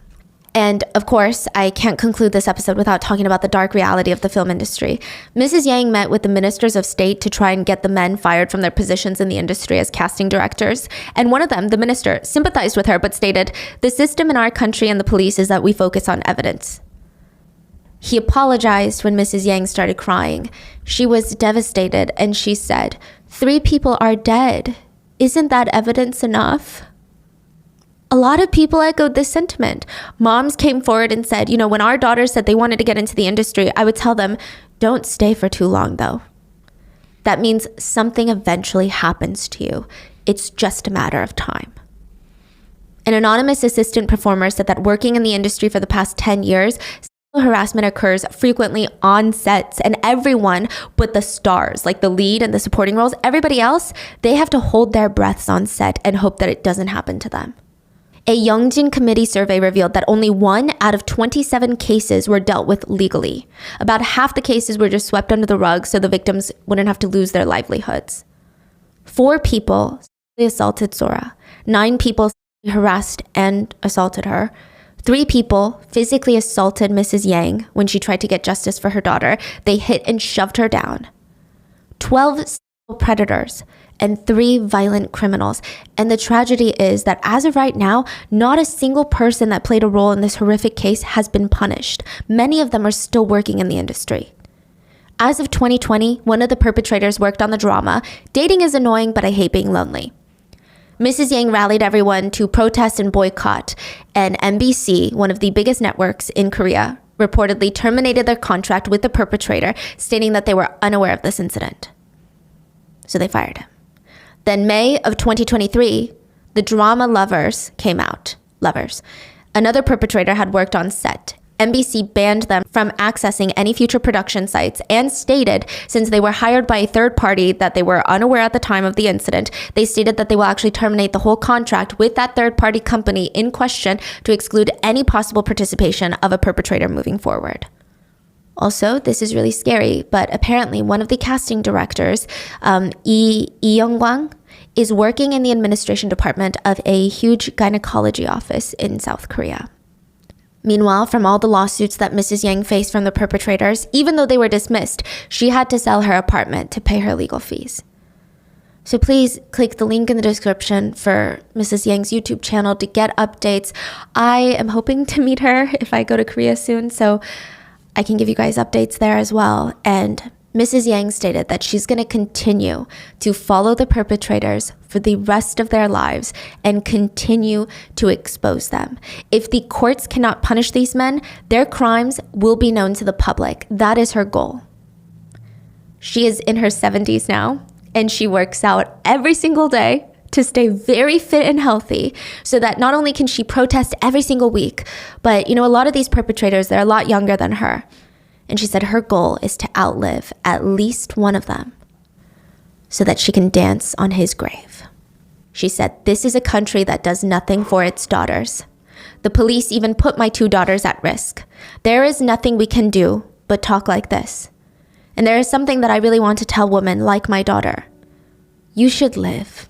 Speaker 1: And of course, I can't conclude this episode without talking about the dark reality of the film industry. Mrs. Yang met with the ministers of state to try and get the men fired from their positions in the industry as casting directors. And one of them, the minister, sympathized with her but stated, "The system in our country and the police is that we focus on evidence." He apologized when Mrs. Yang started crying. She was devastated and she said, "3 people are dead. Isn't that evidence enough?" A lot of people echoed this sentiment. Moms came forward and said, when our daughters said they wanted to get into the industry, I would tell them, don't stay for too long though. That means something eventually happens to you. It's just a matter of time. An anonymous assistant performer said that working in the industry for the past 10 years, sexual harassment occurs frequently on sets, and everyone but the stars, like the lead and the supporting roles, everybody else, they have to hold their breaths on set and hope that it doesn't happen to them. A Yongjin committee survey revealed that only 1 out of 27 cases were dealt with legally. About half the cases were just swept under the rug so the victims wouldn't have to lose their livelihoods. 4 people sexually assaulted Sora. 9 people sexually harassed and assaulted her. 3 people physically assaulted Mrs. Yang when she tried to get justice for her daughter. They hit and shoved her down. 12 sexual predators and 3 violent criminals. And the tragedy is that as of right now, not a single person that played a role in this horrific case has been punished. Many of them are still working in the industry. As of 2020, one of the perpetrators worked on the drama, "Dating is annoying, but I hate being lonely." Mrs. Yang rallied everyone to protest and boycott, and MBC, one of the biggest networks in Korea, reportedly terminated their contract with the perpetrator, stating that they were unaware of this incident. So they fired him. Then May of 2023, the drama Lovers came out. Lovers. Another perpetrator had worked on set. MBC banned them from accessing any future production sites and stated, since they were hired by a third party that they were unaware at the time of the incident, they stated that they will actually terminate the whole contract with that third party company in question to exclude any possible participation of a perpetrator moving forward. Also, this is really scary, but apparently one of the casting directors, Lee Young-kwang, is working in the administration department of a huge gynecology office in South Korea. Meanwhile, from all the lawsuits that Mrs. Yang faced from the perpetrators, even though they were dismissed, she had to sell her apartment to pay her legal fees. So please click the link in the description for Mrs. Yang's YouTube channel to get updates. I am hoping to meet her if I go to Korea soon, so I can give you guys updates there as well. And Mrs. Yang stated that she's going to continue to follow the perpetrators for the rest of their lives and continue to expose them. If the courts cannot punish these men, their crimes will be known to the public. That is her goal. She is in her 70s now, and she works out every single day to stay very fit and healthy so that not only can she protest every single week, but a lot of these perpetrators, they're a lot younger than her. And she said her goal is to outlive at least one of them so that she can dance on his grave. She said, "This is a country that does nothing for its daughters. The police even put my 2 daughters at risk. There is nothing we can do but talk like this. And there is something that I really want to tell women like my daughter. You should live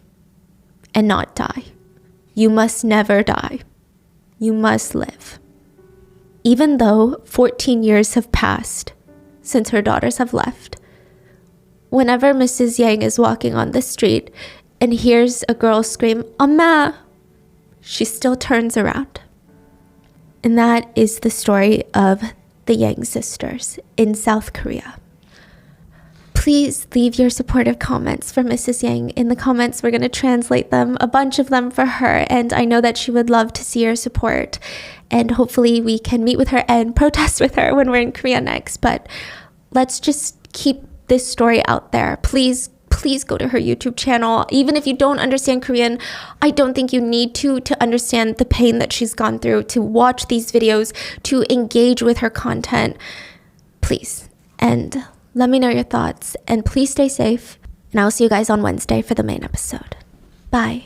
Speaker 1: and not die. You must never die. You must live." Even though 14 years have passed since her daughters have left, whenever Mrs. Yang is walking on the street and hears a girl scream, "Amma," she still turns around. And that is the story of the Yang sisters in South Korea. Please leave your supportive comments for Mrs. Yang in the comments. We're going to translate them, a bunch of them for her, and I know that she would love to see your support. And hopefully we can meet with her and protest with her when we're in Korea next. But let's just keep this story out there. Please go to her YouTube channel. Even if you don't understand Korean, I don't think you need to understand the pain that she's gone through, to watch these videos, to engage with her content. Please. And let me know your thoughts, and please stay safe, and I'll see you guys on Wednesday for the main episode. Bye.